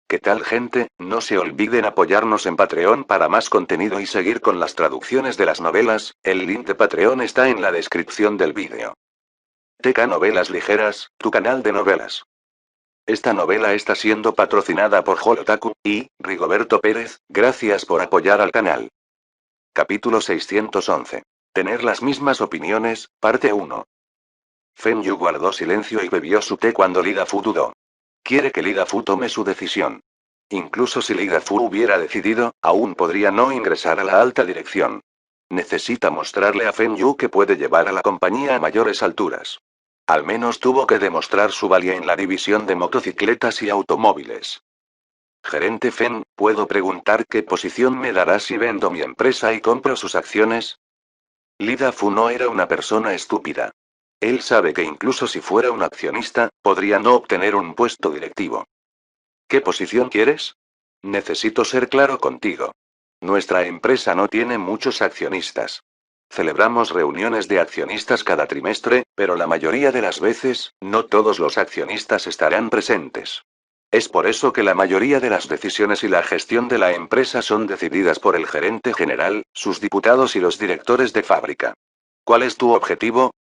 ¿Qué tal, gente? No se olviden apoyarnos en Patreon para más contenido y seguir con las traducciones de las novelas. El link de Patreon está en la descripción del vídeo. TK Novelas Ligeras, tu canal de novelas. Esta novela está siendo patrocinada por Holotaku y Rigoberto Pérez. Gracias por apoyar al canal. Capítulo 611. Tener las mismas opiniones, parte 1. Fen Yu guardó silencio y bebió su té cuando Lida Fu dudó. Quiere que Lida Fu tome su decisión. Incluso si Lida Fu hubiera decidido, aún podría no ingresar a la alta dirección. Necesita mostrarle a Fen Yu que puede llevar a la compañía a mayores alturas. Al menos tuvo que demostrar su valía en la división de motocicletas y automóviles. Gerente Fen, ¿puedo preguntar qué posición me dará si vendo mi empresa y compro sus acciones? Lida Fu no era una persona estúpida. Él sabe que incluso si fuera un accionista, podría no obtener un puesto directivo. ¿Qué posición quieres? Necesito ser claro contigo. Nuestra empresa no tiene muchos accionistas. Celebramos reuniones de accionistas cada trimestre, pero la mayoría de las veces, no todos los accionistas estarán presentes. Es por eso que la mayoría de las decisiones y la gestión de la empresa son decididas por el gerente general, sus diputados y los directores de fábrica. ¿Cuál es tu objetivo?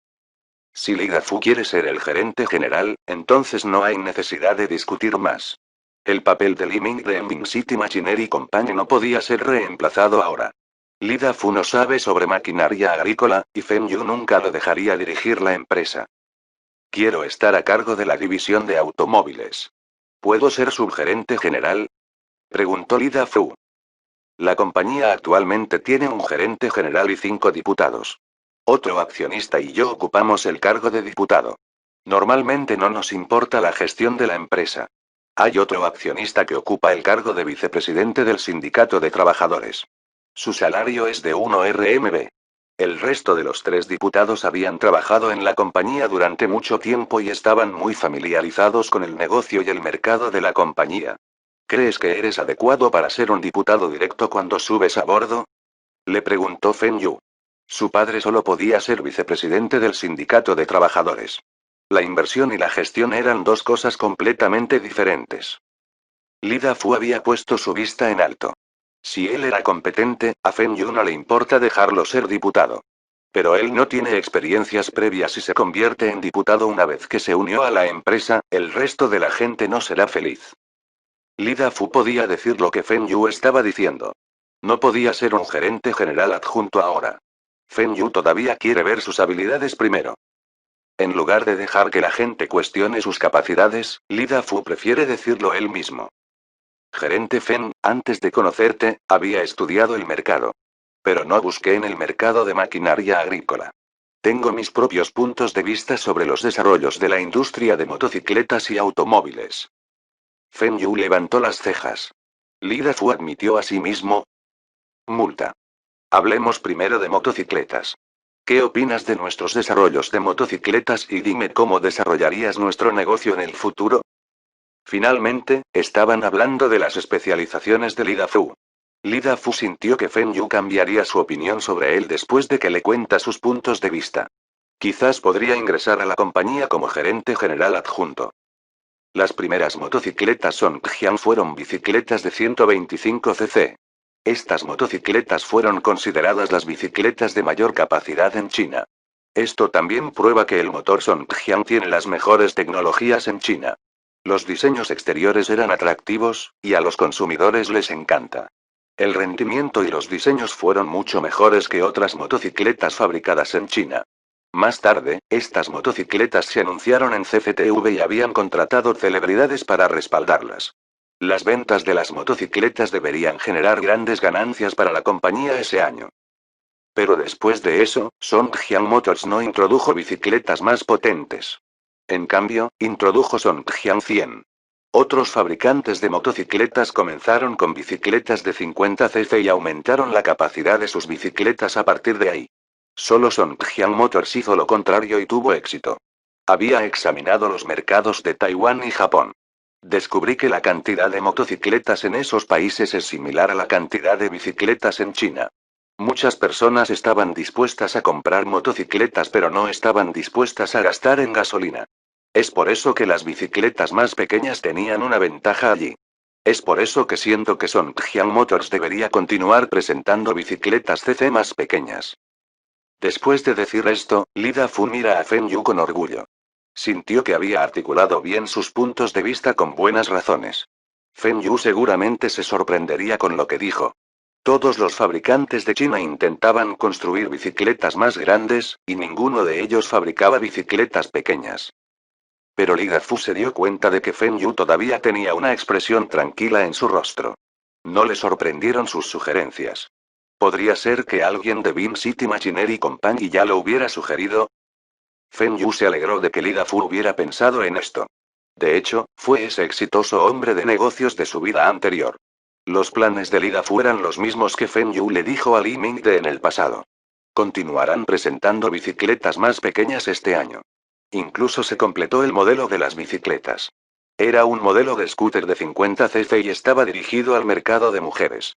Si Lida Fu quiere ser el gerente general, entonces no hay necesidad de discutir más. El papel de Li Ming de Enving City Machinery Company no podía ser reemplazado ahora. Lida Fu no sabe sobre maquinaria agrícola, y Fen Yu nunca lo dejaría dirigir la empresa. Quiero estar a cargo de la división de automóviles. ¿Puedo ser subgerente general? Preguntó Lida Fu. La compañía actualmente tiene un gerente general y 5 diputados. Otro accionista y yo ocupamos el cargo de diputado. Normalmente no nos importa la gestión de la empresa. Hay otro accionista que ocupa el cargo de vicepresidente del sindicato de trabajadores. Su salario es de 1 RMB. El resto de los 3 diputados habían trabajado en la compañía durante mucho tiempo y estaban muy familiarizados con el negocio y el mercado de la compañía. ¿Crees que eres adecuado para ser un diputado directo cuando subes a bordo? Le preguntó Fen Yu. Su padre solo podía ser vicepresidente del sindicato de trabajadores. La inversión y la gestión eran dos cosas completamente diferentes. Lida Fu había puesto su vista en alto. Si él era competente, a Fen Yu no le importa dejarlo ser diputado. Pero él no tiene experiencias previas y se convierte en diputado una vez que se unió a la empresa, el resto de la gente no será feliz. Lida Fu podía decir lo que Fen Yu estaba diciendo. No podía ser un gerente general adjunto ahora. Fen Yu todavía quiere ver sus habilidades primero. En lugar de dejar que la gente cuestione sus capacidades, Lida Fu prefiere decirlo él mismo. Gerente Fen, antes de conocerte, había estudiado el mercado. Pero no busqué en el mercado de maquinaria agrícola. Tengo mis propios puntos de vista sobre los desarrollos de la industria de motocicletas y automóviles. Fen Yu levantó las cejas. Lida Fu admitió a sí mismo. Multa. Hablemos primero de motocicletas. ¿Qué opinas de nuestros desarrollos de motocicletas y dime cómo desarrollarías nuestro negocio en el futuro? Finalmente, estaban hablando de las especializaciones de Lida Fu. Lida Fu sintió que Fen Yu cambiaría su opinión sobre él después de que le cuenta sus puntos de vista. Quizás podría ingresar a la compañía como gerente general adjunto. Las primeras motocicletas Songjiang fueron bicicletas de 125 cc. Estas motocicletas fueron consideradas las bicicletas de mayor capacidad en China. Esto también prueba que el motor Songjiang tiene las mejores tecnologías en China. Los diseños exteriores eran atractivos, y a los consumidores les encanta. El rendimiento y los diseños fueron mucho mejores que otras motocicletas fabricadas en China. Más tarde, estas motocicletas se anunciaron en CCTV y habían contratado celebridades para respaldarlas. Las ventas de las motocicletas deberían generar grandes ganancias para la compañía ese año. Pero después de eso, Songjiang Motors no introdujo bicicletas más potentes. En cambio, introdujo Songjiang 100. Otros fabricantes de motocicletas comenzaron con bicicletas de 50 cc y aumentaron la capacidad de sus bicicletas a partir de ahí. Solo Songjiang Motors hizo lo contrario y tuvo éxito. Había examinado los mercados de Taiwán y Japón. Descubrí que la cantidad de motocicletas en esos países es similar a la cantidad de bicicletas en China. Muchas personas estaban dispuestas a comprar motocicletas pero no estaban dispuestas a gastar en gasolina. Es por eso que las bicicletas más pequeñas tenían una ventaja allí. Es por eso que siento que Songjiang Motors debería continuar presentando bicicletas CC más pequeñas. Después de decir esto, Lida Fu mira a Feng Yu con orgullo. Sintió que había articulado bien sus puntos de vista con buenas razones. Feng Yu seguramente se sorprendería con lo que dijo. Todos los fabricantes de China intentaban construir bicicletas más grandes, y ninguno de ellos fabricaba bicicletas pequeñas. Pero Lida Fu se dio cuenta de que Feng Yu todavía tenía una expresión tranquila en su rostro. No le sorprendieron sus sugerencias. ¿Podría ser que alguien de Beam City Machinery Company ya lo hubiera sugerido? Feng Yu se alegró de que Lida Fu hubiera pensado en esto. De hecho, fue ese exitoso hombre de negocios de su vida anterior. Los planes de Lida Fu eran los mismos que Feng Yu le dijo a Li Mingde en el pasado. Continuarán presentando bicicletas más pequeñas este año. Incluso se completó el modelo de las bicicletas. Era un modelo de scooter de 50 cc y estaba dirigido al mercado de mujeres.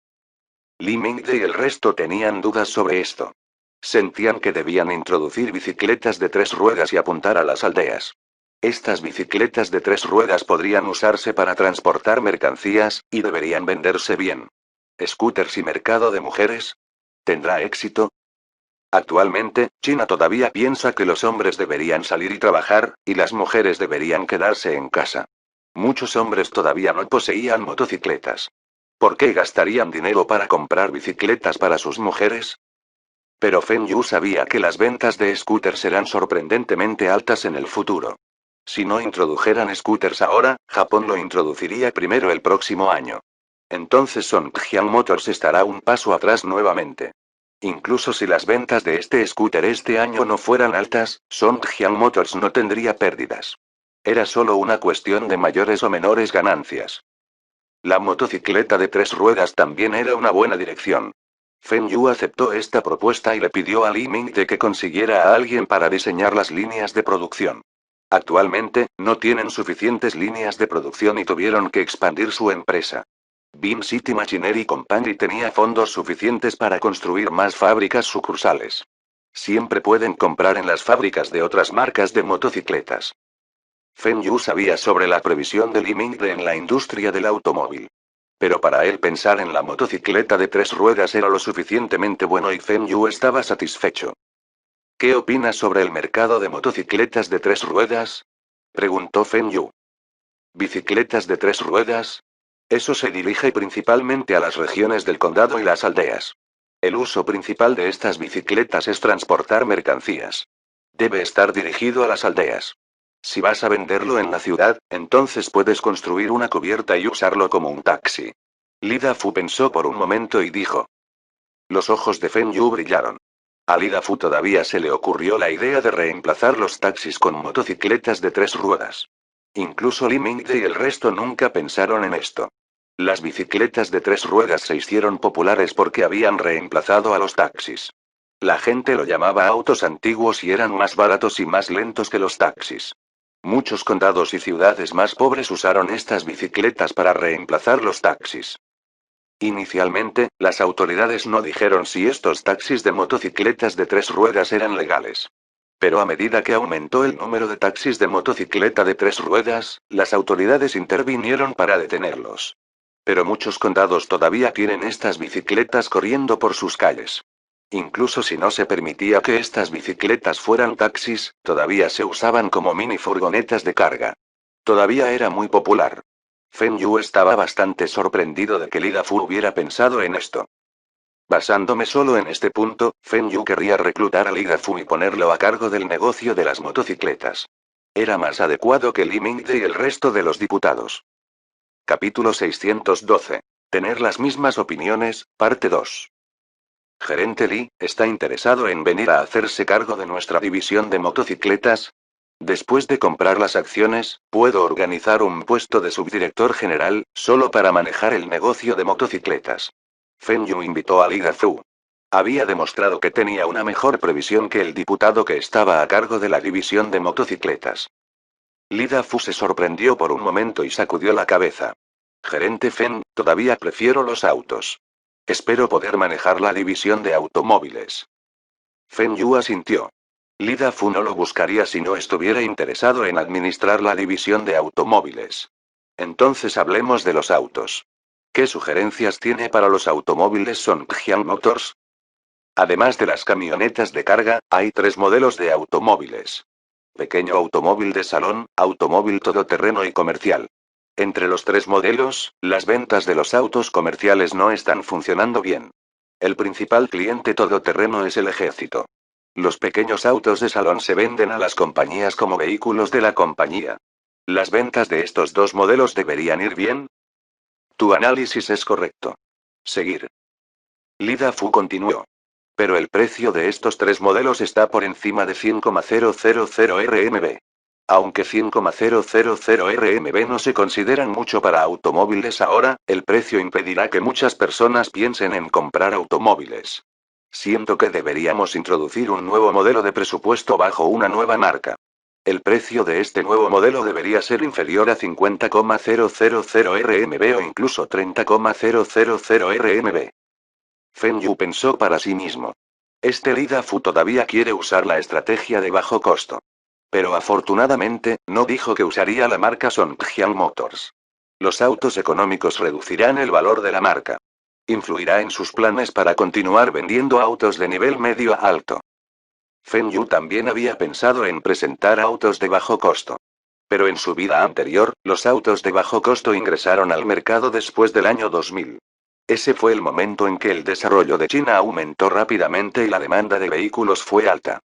Li Mingde y el resto tenían dudas sobre esto. Sentían que debían introducir bicicletas de 3 ruedas y apuntar a las aldeas. Estas bicicletas de 3 ruedas podrían usarse para transportar mercancías, y deberían venderse bien. ¿Scooters y mercado de mujeres? ¿Tendrá éxito? Actualmente, China todavía piensa que los hombres deberían salir y trabajar, y las mujeres deberían quedarse en casa. Muchos hombres todavía no poseían motocicletas. ¿Por qué gastarían dinero para comprar bicicletas para sus mujeres? Pero Feng Yu sabía que las ventas de scooters serán sorprendentemente altas en el futuro. Si no introdujeran scooters ahora, Japón lo introduciría primero el próximo año. Entonces Songjiang Motors estará un paso atrás nuevamente. Incluso si las ventas de este scooter este año no fueran altas, Songjiang Motors no tendría pérdidas. Era solo una cuestión de mayores o menores ganancias. La motocicleta de 3 ruedas también era una buena dirección. Feng Yu aceptó esta propuesta y le pidió a Li Mingde que consiguiera a alguien para diseñar las líneas de producción. Actualmente, no tienen suficientes líneas de producción y tuvieron que expandir su empresa. Beam City Machinery Company tenía fondos suficientes para construir más fábricas sucursales. Siempre pueden comprar en las fábricas de otras marcas de motocicletas. Feng Yu sabía sobre la previsión de Li Mingde en la industria del automóvil. Pero para él pensar en la motocicleta de 3 ruedas era lo suficientemente bueno y Feng Yu estaba satisfecho. ¿Qué opinas sobre el mercado de motocicletas de 3 ruedas? Preguntó Feng Yu. ¿Bicicletas de 3 ruedas? Eso se dirige principalmente a las regiones del condado y las aldeas. El uso principal de estas bicicletas es transportar mercancías. Debe estar dirigido a las aldeas. Si vas a venderlo en la ciudad, entonces puedes construir una cubierta y usarlo como un taxi. Lida Fu pensó por un momento y dijo. Los ojos de Feng Yu brillaron. A Lida Fu todavía se le ocurrió la idea de reemplazar los taxis con motocicletas de 3 ruedas. Incluso Li Mingde y el resto nunca pensaron en esto. Las bicicletas de 3 ruedas se hicieron populares porque habían reemplazado a los taxis. La gente lo llamaba autos antiguos y eran más baratos y más lentos que los taxis. Muchos condados y ciudades más pobres usaron estas bicicletas para reemplazar los taxis. Inicialmente, las autoridades no dijeron si estos taxis de motocicletas de 3 ruedas eran legales. Pero a medida que aumentó el número de taxis de motocicleta de 3 ruedas, las autoridades intervinieron para detenerlos. Pero muchos condados todavía tienen estas bicicletas corriendo por sus calles. Incluso si no se permitía que estas bicicletas fueran taxis, todavía se usaban como mini furgonetas de carga. Todavía era muy popular. Feng Yu estaba bastante sorprendido de que Lida Fu hubiera pensado en esto. Basándome solo en este punto, Feng Yu querría reclutar a Lida Fu y ponerlo a cargo del negocio de las motocicletas. Era más adecuado que Li Mingde y el resto de los diputados. Capítulo 612. Tener las mismas opiniones, parte 2. Gerente Li, ¿está interesado en venir a hacerse cargo de nuestra división de motocicletas? Después de comprar las acciones, puedo organizar un puesto de subdirector general, solo para manejar el negocio de motocicletas. Feng Yu invitó a Lida Fu. Había demostrado que tenía una mejor previsión que el diputado que estaba a cargo de la división de motocicletas. Lida Fu se sorprendió por un momento y sacudió la cabeza. Gerente Feng, todavía prefiero los autos. Espero poder manejar la división de automóviles. Feng Yu asintió. Lida Fu no lo buscaría si no estuviera interesado en administrar la división de automóviles. Entonces hablemos de los autos. ¿Qué sugerencias tiene para los automóviles Songjiang Motors? Además de las camionetas de carga, hay 3 modelos de automóviles. Pequeño automóvil de salón, automóvil todoterreno y comercial. Entre los 3 modelos, las ventas de los autos comerciales no están funcionando bien. El principal cliente todoterreno es el ejército. Los pequeños autos de salón se venden a las compañías como vehículos de la compañía. ¿Las ventas de estos 2 modelos deberían ir bien? Tu análisis es correcto. Seguir. Lida Fu continuó. Pero el precio de estos 3 modelos está por encima de 100,000 RMB. Aunque 100,000 RMB no se consideran mucho para automóviles ahora, el precio impedirá que muchas personas piensen en comprar automóviles. Siento que deberíamos introducir un nuevo modelo de presupuesto bajo una nueva marca. El precio de este nuevo modelo debería ser inferior a 50,000 RMB o incluso 30,000 RMB. Feng Yu pensó para sí mismo. Este Lida Fu todavía quiere usar la estrategia de bajo costo. Pero afortunadamente, no dijo que usaría la marca Songjiang Motors. Los autos económicos reducirán el valor de la marca. Influirá en sus planes para continuar vendiendo autos de nivel medio a alto. Feng Yu también había pensado en presentar autos de bajo costo. Pero en su vida anterior, los autos de bajo costo ingresaron al mercado después del año 2000. Ese fue el momento en que el desarrollo de China aumentó rápidamente y la demanda de vehículos fue alta.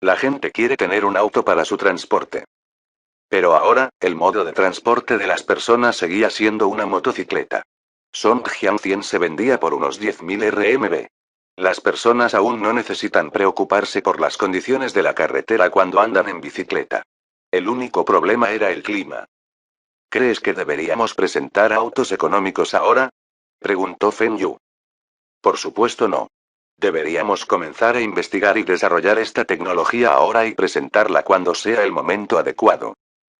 La gente quiere tener un auto para su transporte. Pero ahora, el modo de transporte de las personas seguía siendo una motocicleta. Songjiang 100 se vendía por unos 10.000 RMB. Las personas aún no necesitan preocuparse por las condiciones de la carretera cuando andan en bicicleta. El único problema era el clima. ¿Crees que deberíamos presentar autos económicos ahora? Preguntó Feng Yu. Por supuesto no. Deberíamos comenzar a investigar y desarrollar esta tecnología ahora y presentarla cuando sea el momento adecuado.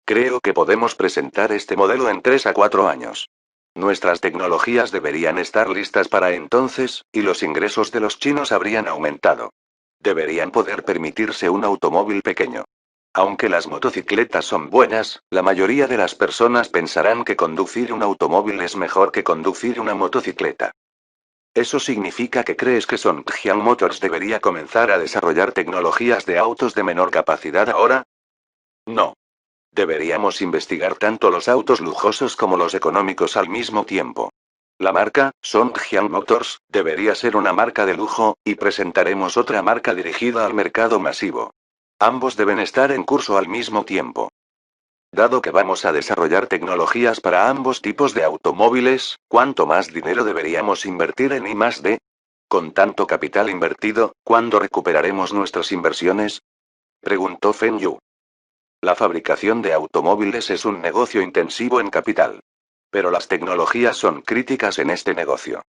Creo que podemos presentar este modelo en 3 a 4 años. Nuestras tecnologías deberían estar listas para entonces, y los ingresos de los chinos habrían aumentado. Deberían poder permitirse un automóvil pequeño. Aunque las motocicletas son buenas, la mayoría de las personas pensarán que conducir un automóvil es mejor que conducir una motocicleta. ¿Eso significa que crees que Songjiang Motors debería comenzar a desarrollar tecnologías de autos de menor capacidad ahora? No. Deberíamos investigar tanto los autos lujosos como los económicos al mismo tiempo. La marca, Songjiang Motors, debería ser una marca de lujo, y presentaremos otra marca dirigida al mercado masivo. Ambos deben estar en curso al mismo tiempo. Dado que vamos a desarrollar tecnologías para ambos tipos de automóviles, ¿cuánto más dinero deberíamos invertir en I+D? Con tanto capital invertido, ¿cuándo recuperaremos nuestras inversiones? Preguntó Feng Yu. La fabricación de automóviles es un negocio intensivo en capital. Pero las tecnologías son críticas en este negocio.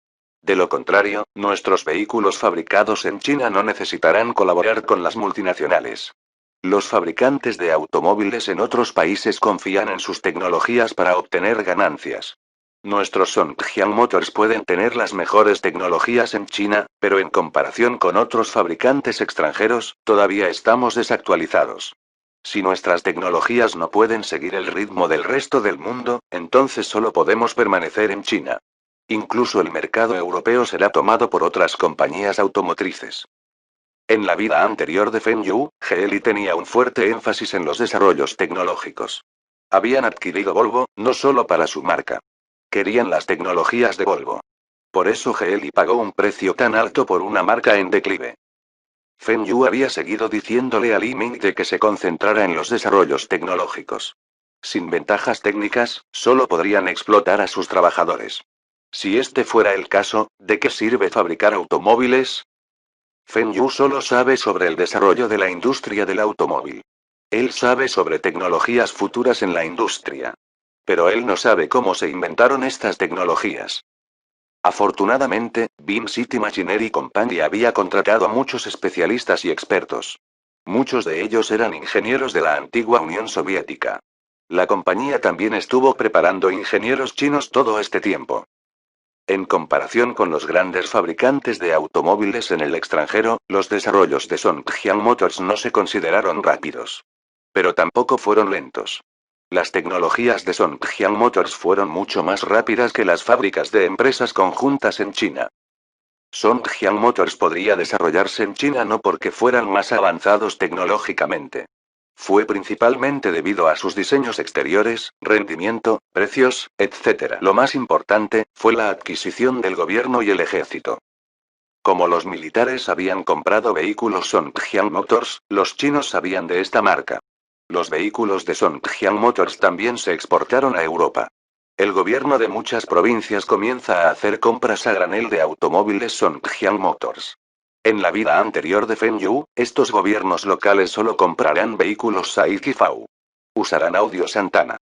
De lo contrario, nuestros vehículos fabricados en China no necesitarán colaborar con las multinacionales. Los fabricantes de automóviles en otros países confían en sus tecnologías para obtener ganancias. Nuestros Songjiang Motors pueden tener las mejores tecnologías en China, pero en comparación con otros fabricantes extranjeros, todavía estamos desactualizados. Si nuestras tecnologías no pueden seguir el ritmo del resto del mundo, entonces solo podemos permanecer en China. Incluso el mercado europeo será tomado por otras compañías automotrices. En la vida anterior de Feng Yu, Geely tenía un fuerte énfasis en los desarrollos tecnológicos. Habían adquirido Volvo, no solo para su marca. Querían las tecnologías de Volvo. Por eso Geely pagó un precio tan alto por una marca en declive. Feng Yu había seguido diciéndole a Li Ming de que se concentrara en los desarrollos tecnológicos. Sin ventajas técnicas, solo podrían explotar a sus trabajadores. Si este fuera el caso, ¿de qué sirve fabricar automóviles? Feng Yu solo sabe sobre el desarrollo de la industria del automóvil. Él sabe sobre tecnologías futuras en la industria. Pero él no sabe cómo se inventaron estas tecnologías. Afortunadamente, Beam City Machinery Company había contratado a muchos especialistas y expertos. Muchos de ellos eran ingenieros de la antigua Unión Soviética. La compañía también estuvo preparando ingenieros chinos todo este tiempo. En comparación con los grandes fabricantes de automóviles en el extranjero, los desarrollos de Songjiang Motors no se consideraron rápidos. Pero tampoco fueron lentos. Las tecnologías de Songjiang Motors fueron mucho más rápidas que las fábricas de empresas conjuntas en China. Songjiang Motors podría desarrollarse en China no porque fueran más avanzados tecnológicamente. Fue principalmente debido a sus diseños exteriores, rendimiento, precios, etc. Lo más importante, fue la adquisición del gobierno y el ejército. Como los militares habían comprado vehículos Songjiang Motors, los chinos sabían de esta marca. Los vehículos de Songjiang Motors también se exportaron a Europa. El gobierno de muchas provincias comienza a hacer compras a granel de automóviles Songjiang Motors. En la vida anterior de Fenyu, estos gobiernos locales solo comprarán vehículos Saiki Fau. Usarán audio Santana.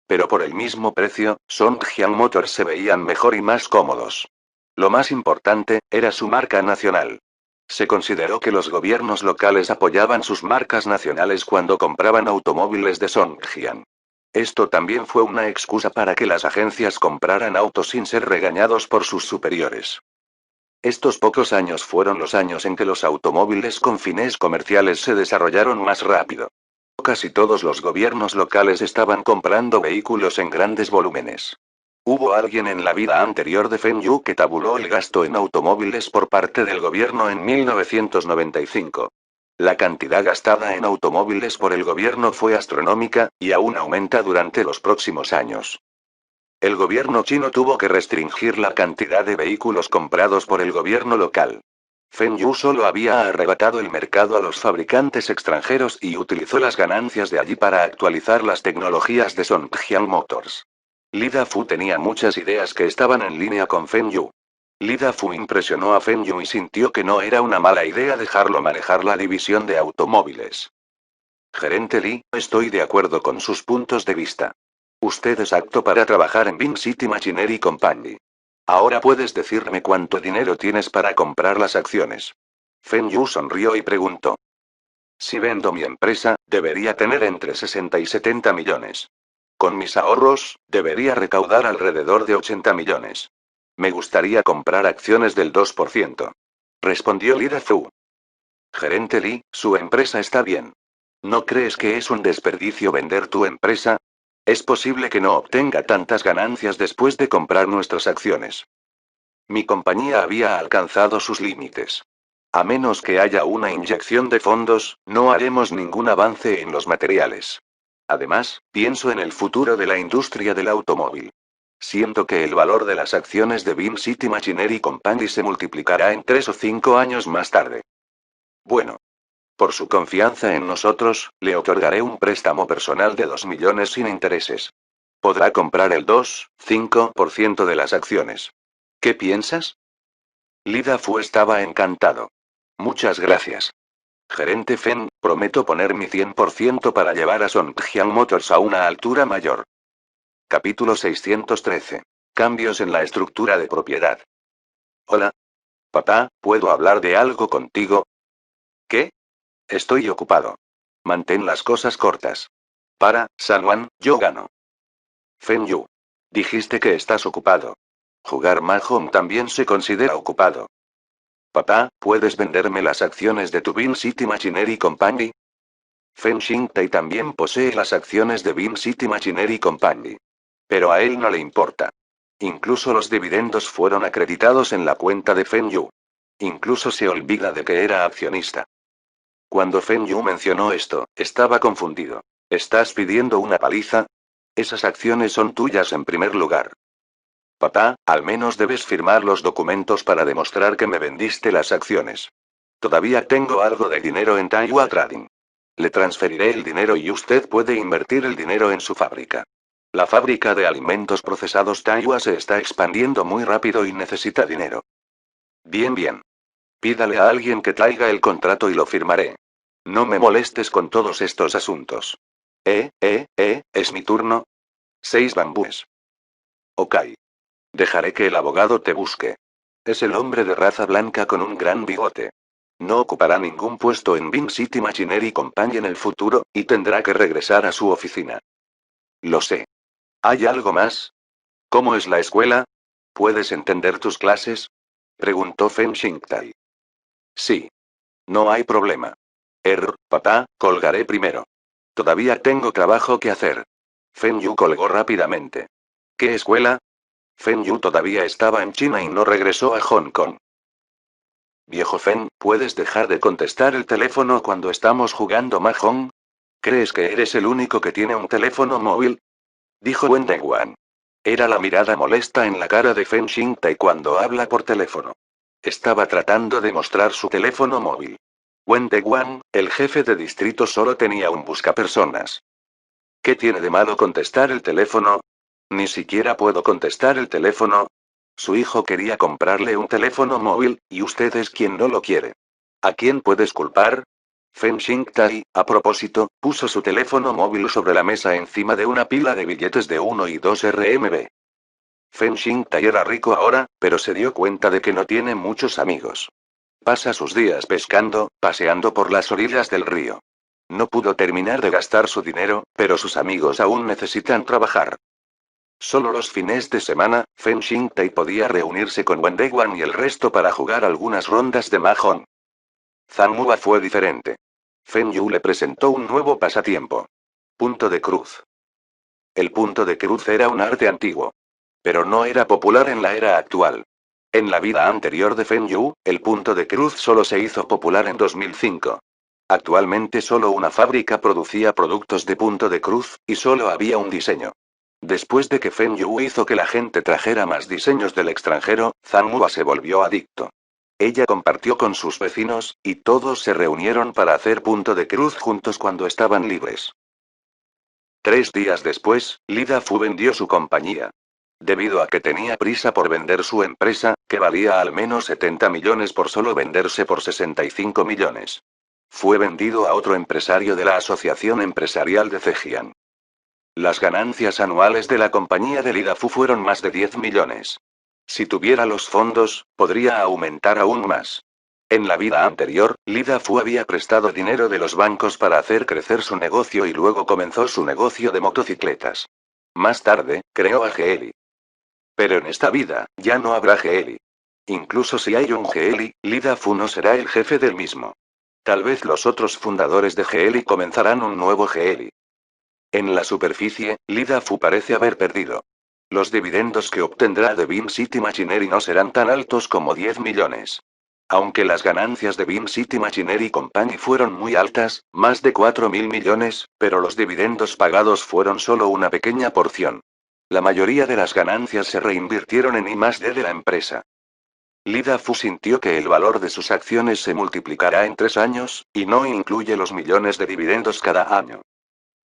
Pero por el mismo precio, Songjiang Motors se veían mejor y más cómodos. Lo más importante, era su marca nacional. Se consideró que los gobiernos locales apoyaban sus marcas nacionales cuando compraban automóviles de Songjiang. Esto también fue una excusa para que las agencias compraran autos sin ser regañados por sus superiores. Estos pocos años fueron los años en que los automóviles con fines comerciales se desarrollaron más rápido. Casi todos los gobiernos locales estaban comprando vehículos en grandes volúmenes. Hubo alguien en la vida anterior de Fenyu que tabuló el gasto en automóviles por parte del gobierno en 1995. La cantidad gastada en automóviles por el gobierno fue astronómica, y aún aumenta durante los próximos años. El gobierno chino tuvo que restringir la cantidad de vehículos comprados por el gobierno local. Fenyu solo había arrebatado el mercado a los fabricantes extranjeros y utilizó las ganancias de allí para actualizar las tecnologías de Songjiang Motors. Lida Fu tenía muchas ideas que estaban en línea con Fenyu. Lida Fu impresionó a Fenyu y sintió que no era una mala idea dejarlo manejar la división de automóviles. Gerente Li, estoy de acuerdo con sus puntos de vista. Usted es apto para trabajar en Vin City Machinery Company. Ahora puedes decirme cuánto dinero tienes para comprar las acciones. Fenyu sonrió y preguntó. Si vendo mi empresa, debería tener entre 60 y 70 millones. Con mis ahorros, debería recaudar alrededor de 80 millones. Me gustaría comprar acciones del 2%. Respondió Lida Fu. Gerente Li, su empresa está bien. ¿No crees que es un desperdicio vender tu empresa? Es posible que no obtenga tantas ganancias después de comprar nuestras acciones. Mi compañía había alcanzado sus límites. A menos que haya una inyección de fondos, no haremos ningún avance en los materiales. Además, pienso en el futuro de la industria del automóvil. Siento que el valor de las acciones de Vin City Machinery Company se multiplicará en 3 o 5 años más tarde. Bueno. Por su confianza en nosotros, le otorgaré un préstamo personal de 2 millones sin intereses. Podrá comprar el 2,5% de las acciones. ¿Qué piensas? Lida Fu estaba encantado. Muchas gracias. Gerente Feng, prometo poner mi 100% para llevar a Songjiang Motors a una altura mayor. Capítulo 613. Cambios en la estructura de propiedad. Hola. Papá, ¿puedo hablar de algo contigo? ¿Qué? Estoy ocupado. Mantén las cosas cortas. Para, Sanwan, yo gano. Fenyu. Dijiste que estás ocupado. Jugar Mahjong también se considera ocupado. Papá, ¿puedes venderme las acciones de tu Vin City Machinery Company? Fen Xingtai también posee las acciones de Vin City Machinery Company. Pero a él no le importa. Incluso los dividendos fueron acreditados en la cuenta de Fenyu. Incluso se olvida de que era accionista. Cuando Fenyu mencionó esto, estaba confundido. ¿Estás pidiendo una paliza? Esas acciones son tuyas en primer lugar. Papá, al menos debes firmar los documentos para demostrar que me vendiste las acciones. Todavía tengo algo de dinero en Taiwan Trading. Le transferiré el dinero y usted puede invertir el dinero en su fábrica. La fábrica de alimentos procesados Taiwan se está expandiendo muy rápido y necesita dinero. Bien, bien. Pídale a alguien que traiga el contrato y lo firmaré. No me molestes con todos estos asuntos. Es mi turno. 6 bambúes. Ok. Dejaré que el abogado te busque. Es el hombre de raza blanca con un gran bigote. No ocupará ningún puesto en Vin City Machinery Company en el futuro, y tendrá que regresar a su oficina. Lo sé. ¿Hay algo más? ¿Cómo es la escuela? ¿Puedes entender tus clases? Preguntó Fen Xingtai. Sí. No hay problema. Papá, colgaré primero. Todavía tengo trabajo que hacer. Feng Yu colgó rápidamente. ¿Qué escuela? Feng Yu todavía estaba en China y no regresó a Hong Kong. Viejo Feng, ¿puedes dejar de contestar el teléfono cuando estamos jugando mahjong? ¿Crees que eres el único que tiene un teléfono móvil? Dijo Wen Dengwan. Era la mirada molesta en la cara de Feng Xingtai cuando habla por teléfono. Estaba tratando de mostrar su teléfono móvil. Wen Dengwan, el jefe de distrito, solo tenía un buscapersonas. ¿Qué tiene de malo contestar el teléfono? Ni siquiera puedo contestar el teléfono. Su hijo quería comprarle un teléfono móvil, y usted es quien no lo quiere. ¿A quién puedes culpar? Feng Xingtai, a propósito, puso su teléfono móvil sobre la mesa encima de una pila de billetes de 1 y 2 RMB. Feng Xingtai era rico ahora, pero se dio cuenta de que no tiene muchos amigos. Pasa sus días pescando, paseando por las orillas del río. No pudo terminar de gastar su dinero, pero sus amigos aún necesitan trabajar. Solo los fines de semana, Feng Xingtai podía reunirse con Wen Dengwan y el resto para jugar algunas rondas de mahjong. Zhang Mua fue diferente. Feng Yu le presentó un nuevo pasatiempo. Punto de cruz. El punto de cruz era un arte antiguo. Pero no era popular en la era actual. En la vida anterior de Feng Yu, el punto de cruz solo se hizo popular en 2005. Actualmente solo una fábrica producía productos de punto de cruz, y solo había un diseño. Después de que Feng Yu hizo que la gente trajera más diseños del extranjero, Zhang Mua se volvió adicto. Ella compartió con sus vecinos, y todos se reunieron para hacer punto de cruz juntos cuando estaban libres. 3 días después, Lida Fu vendió su compañía. Debido a que tenía prisa por vender su empresa, que valía al menos 70 millones por solo venderse por 65 millones. Fue vendido a otro empresario de la Asociación Empresarial de Zhejiang. Las ganancias anuales de la compañía de Lida Fu fueron más de 10 millones. Si tuviera los fondos, podría aumentar aún más. En la vida anterior, Lida Fu había prestado dinero de los bancos para hacer crecer su negocio y luego comenzó su negocio de motocicletas. Más tarde, creó a Geely. Pero en esta vida, ya no habrá Geely. Incluso si hay un Geely, Lida Fu no será el jefe del mismo. Tal vez los otros fundadores de Geely comenzarán un nuevo Geely. En la superficie, Lida Fu parece haber perdido. Los dividendos que obtendrá de Beam City Machinery no serán tan altos como 10 millones. Aunque las ganancias de Beam City Machinery Company fueron muy altas, más de 4.000 millones, pero los dividendos pagados fueron solo una pequeña porción. La mayoría de las ganancias se reinvirtieron en I+D de la empresa. Lida Fu sintió que el valor de sus acciones se multiplicará en 3 años, y no incluye los millones de dividendos cada año.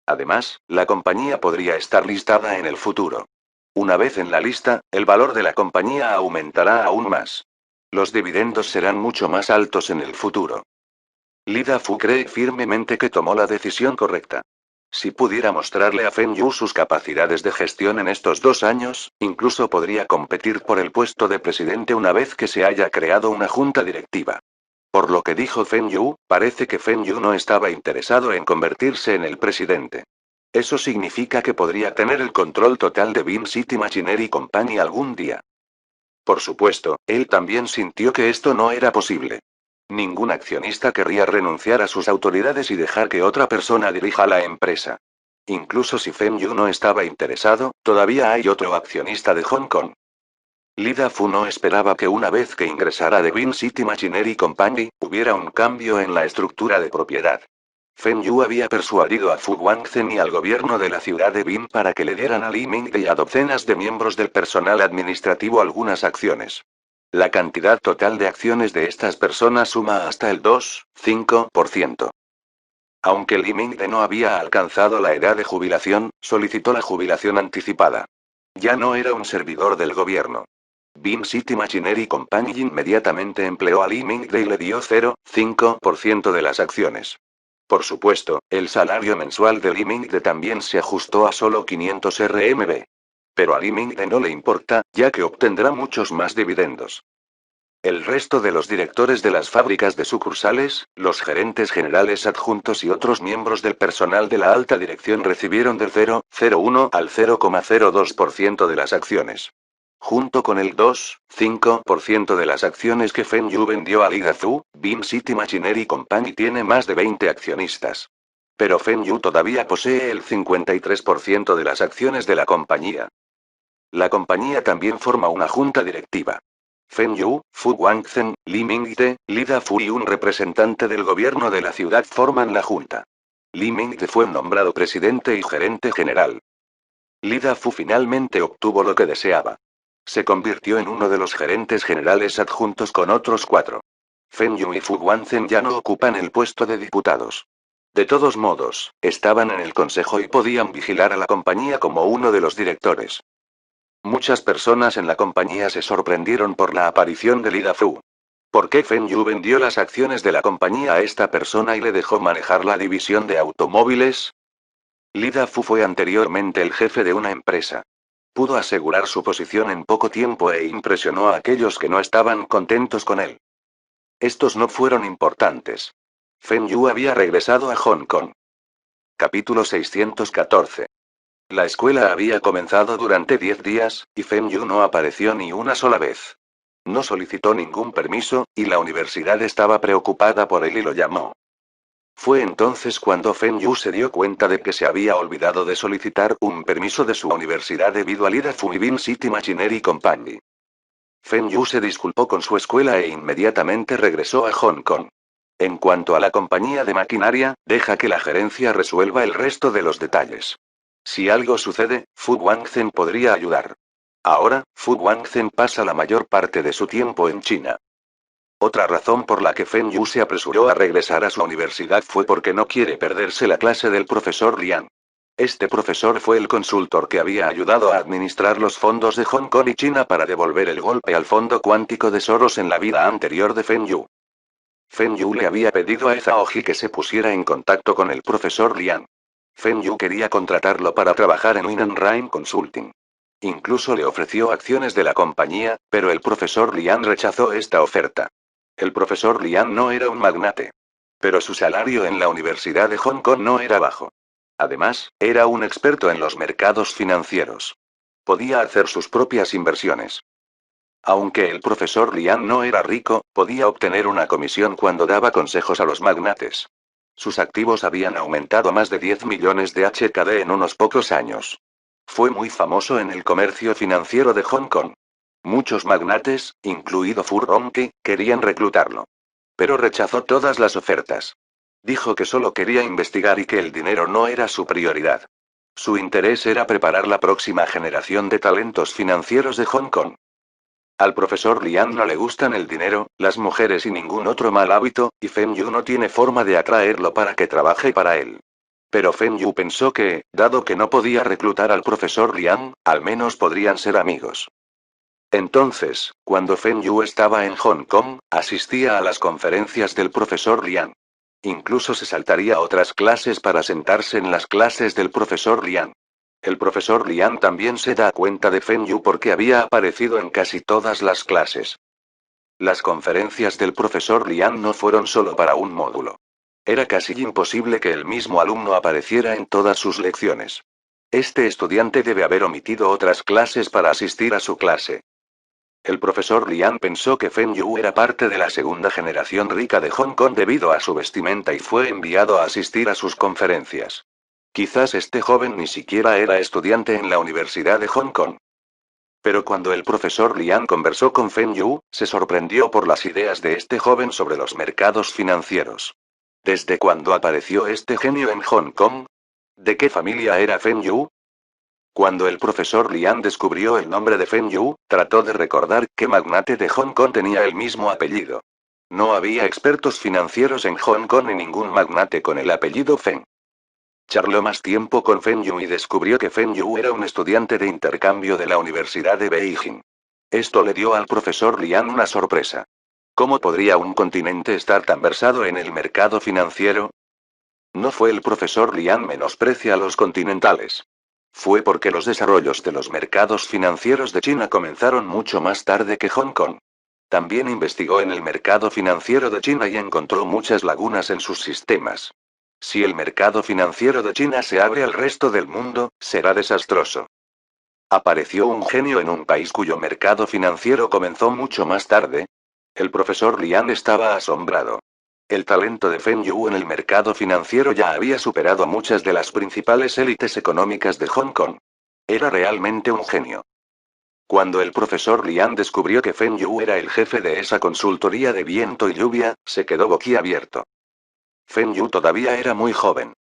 Además, la compañía podría estar listada en el futuro. Una vez en la lista, el valor de la compañía aumentará aún más. Los dividendos serán mucho más altos en el futuro. Lida Fu cree firmemente que tomó la decisión correcta. Si pudiera mostrarle a Feng Yu sus capacidades de gestión en estos 2 años, incluso podría competir por el puesto de presidente una vez que se haya creado una junta directiva. Por lo que dijo Feng Yu, parece que Feng Yu no estaba interesado en convertirse en el presidente. Eso significa que podría tener el control total de Beam City Machinery Company algún día. Por supuesto, él también sintió que esto no era posible. Ningún accionista querría renunciar a sus autoridades y dejar que otra persona dirija la empresa. Incluso si Feng Yu no estaba interesado, todavía hay otro accionista de Hong Kong. Lida Fu no esperaba que una vez que ingresara de Beam City Machinery Company, hubiera un cambio en la estructura de propiedad. Feng Yu había persuadido a Fu Guangzhen y al gobierno de la ciudad de Beam para que le dieran a Li Mingde y a docenas de miembros del personal administrativo algunas acciones. La cantidad total de acciones de estas personas suma hasta el 2,5%. Aunque Li Mingde no había alcanzado la edad de jubilación, solicitó la jubilación anticipada. Ya no era un servidor del gobierno. Beam City Machinery Company inmediatamente empleó a Li Mingde y le dio 0,5% de las acciones. Por supuesto, el salario mensual de Li Mingde también se ajustó a solo 500 RMB. Pero a Li Mingde no le importa, ya que obtendrá muchos más dividendos. El resto de los directores de las fábricas de sucursales, los gerentes generales adjuntos y otros miembros del personal de la alta dirección recibieron del 0,01 al 0,02% de las acciones. Junto con el 2,5% de las acciones que Feng Yu vendió a Lida Fu, Beam City Machinery Company tiene más de 20 accionistas. Pero Feng Yu todavía posee el 53% de las acciones de la compañía. La compañía también forma una junta directiva. Feng Yu, Fu Guangzhen, Li Mingde, Li Dafu y un representante del gobierno de la ciudad forman la junta. Li Mingde fue nombrado presidente y gerente general. Li Dafu finalmente obtuvo lo que deseaba. Se convirtió en uno de los gerentes generales adjuntos con otros 4. Feng Yu y Fu Guangzhen ya no ocupan el puesto de diputados. De todos modos, estaban en el consejo y podían vigilar a la compañía como uno de los directores. Muchas personas en la compañía se sorprendieron por la aparición de Li Dafu. ¿Por qué Feng Yu vendió las acciones de la compañía a esta persona y le dejó manejar la división de automóviles? Li Dafu fue anteriormente el jefe de una empresa. Pudo asegurar su posición en poco tiempo e impresionó a aquellos que no estaban contentos con él. Estos no fueron importantes. Feng Yu había regresado a Hong Kong. Capítulo 614. La escuela había comenzado durante 10 días, y Feng Yu no apareció ni una sola vez. No solicitó ningún permiso, y la universidad estaba preocupada por él y lo llamó. Fue entonces cuando Feng Yu se dio cuenta de que se había olvidado de solicitar un permiso de su universidad debido al Ida Fuibin City Machinery Company. Feng Yu se disculpó con su escuela e inmediatamente regresó a Hong Kong. En cuanto a la compañía de maquinaria, deja que la gerencia resuelva el resto de los detalles. Si algo sucede, Fu Guangzhen podría ayudar. Ahora, Fu Guangzhen pasa la mayor parte de su tiempo en China. Otra razón por la que Feng Yu se apresuró a regresar a su universidad fue porque no quiere perderse la clase del profesor Liang. Este profesor fue el consultor que había ayudado a administrar los fondos de Hong Kong y China para devolver el golpe al fondo cuántico de Soros en la vida anterior de Feng Yu. Feng Yu le había pedido a Zhao Ji que se pusiera en contacto con el profesor Liang. Feng Yu quería contratarlo para trabajar en Winan Rhyme Consulting. Incluso le ofreció acciones de la compañía, pero el profesor Liang rechazó esta oferta. El profesor Liang no era un magnate. Pero su salario en la Universidad de Hong Kong no era bajo. Además, era un experto en los mercados financieros. Podía hacer sus propias inversiones. Aunque el profesor Liang no era rico, podía obtener una comisión cuando daba consejos a los magnates. Sus activos habían aumentado a más de 10 millones de HKD en unos pocos años. Fue muy famoso en el comercio financiero de Hong Kong. Muchos magnates, incluido Fu Rongqi, querían reclutarlo. Pero rechazó todas las ofertas. Dijo que solo quería investigar y que el dinero no era su prioridad. Su interés era preparar la próxima generación de talentos financieros de Hong Kong. Al profesor Liang no le gustan el dinero, las mujeres y ningún otro mal hábito, y Feng Yu no tiene forma de atraerlo para que trabaje para él. Pero Feng Yu pensó que, dado que no podía reclutar al profesor Liang, al menos podrían ser amigos. Entonces, cuando Feng Yu estaba en Hong Kong, asistía a las conferencias del profesor Liang. Incluso se saltaría otras clases para sentarse en las clases del profesor Liang. El profesor Liang también se da cuenta de Feng Yu porque había aparecido en casi todas las clases. Las conferencias del profesor Liang no fueron solo para un módulo. Era casi imposible que el mismo alumno apareciera en todas sus lecciones. Este estudiante debe haber omitido otras clases para asistir a su clase. El profesor Liang pensó que Feng Yu era parte de la segunda generación rica de Hong Kong debido a su vestimenta y fue enviado a asistir a sus conferencias. Quizás este joven ni siquiera era estudiante en la Universidad de Hong Kong. Pero cuando el profesor Liang conversó con Feng Yu, se sorprendió por las ideas de este joven sobre los mercados financieros. ¿Desde cuándo apareció este genio en Hong Kong? ¿De qué familia era Feng Yu? Cuando el profesor Liang descubrió el nombre de Feng Yu, trató de recordar qué magnate de Hong Kong tenía el mismo apellido. No había expertos financieros en Hong Kong ni ningún magnate con el apellido Feng. Charló más tiempo con Feng Yu y descubrió que Feng Yu era un estudiante de intercambio de la Universidad de Beijing. Esto le dio al profesor Liang una sorpresa. ¿Cómo podría un continente estar tan versado en el mercado financiero? No fue el profesor Liang menosprecia a los continentales. Fue porque los desarrollos de los mercados financieros de China comenzaron mucho más tarde que Hong Kong. También investigó en el mercado financiero de China y encontró muchas lagunas en sus sistemas. Si el mercado financiero de China se abre al resto del mundo, será desastroso. Apareció un genio en un país cuyo mercado financiero comenzó mucho más tarde. El profesor Liang estaba asombrado. El talento de Feng Yu en el mercado financiero ya había superado a muchas de las principales élites económicas de Hong Kong. Era realmente un genio. Cuando el profesor Lian descubrió que Feng Yu era el jefe de esa consultoría de viento y lluvia, se quedó boquiabierto. Feng Yu todavía era muy joven.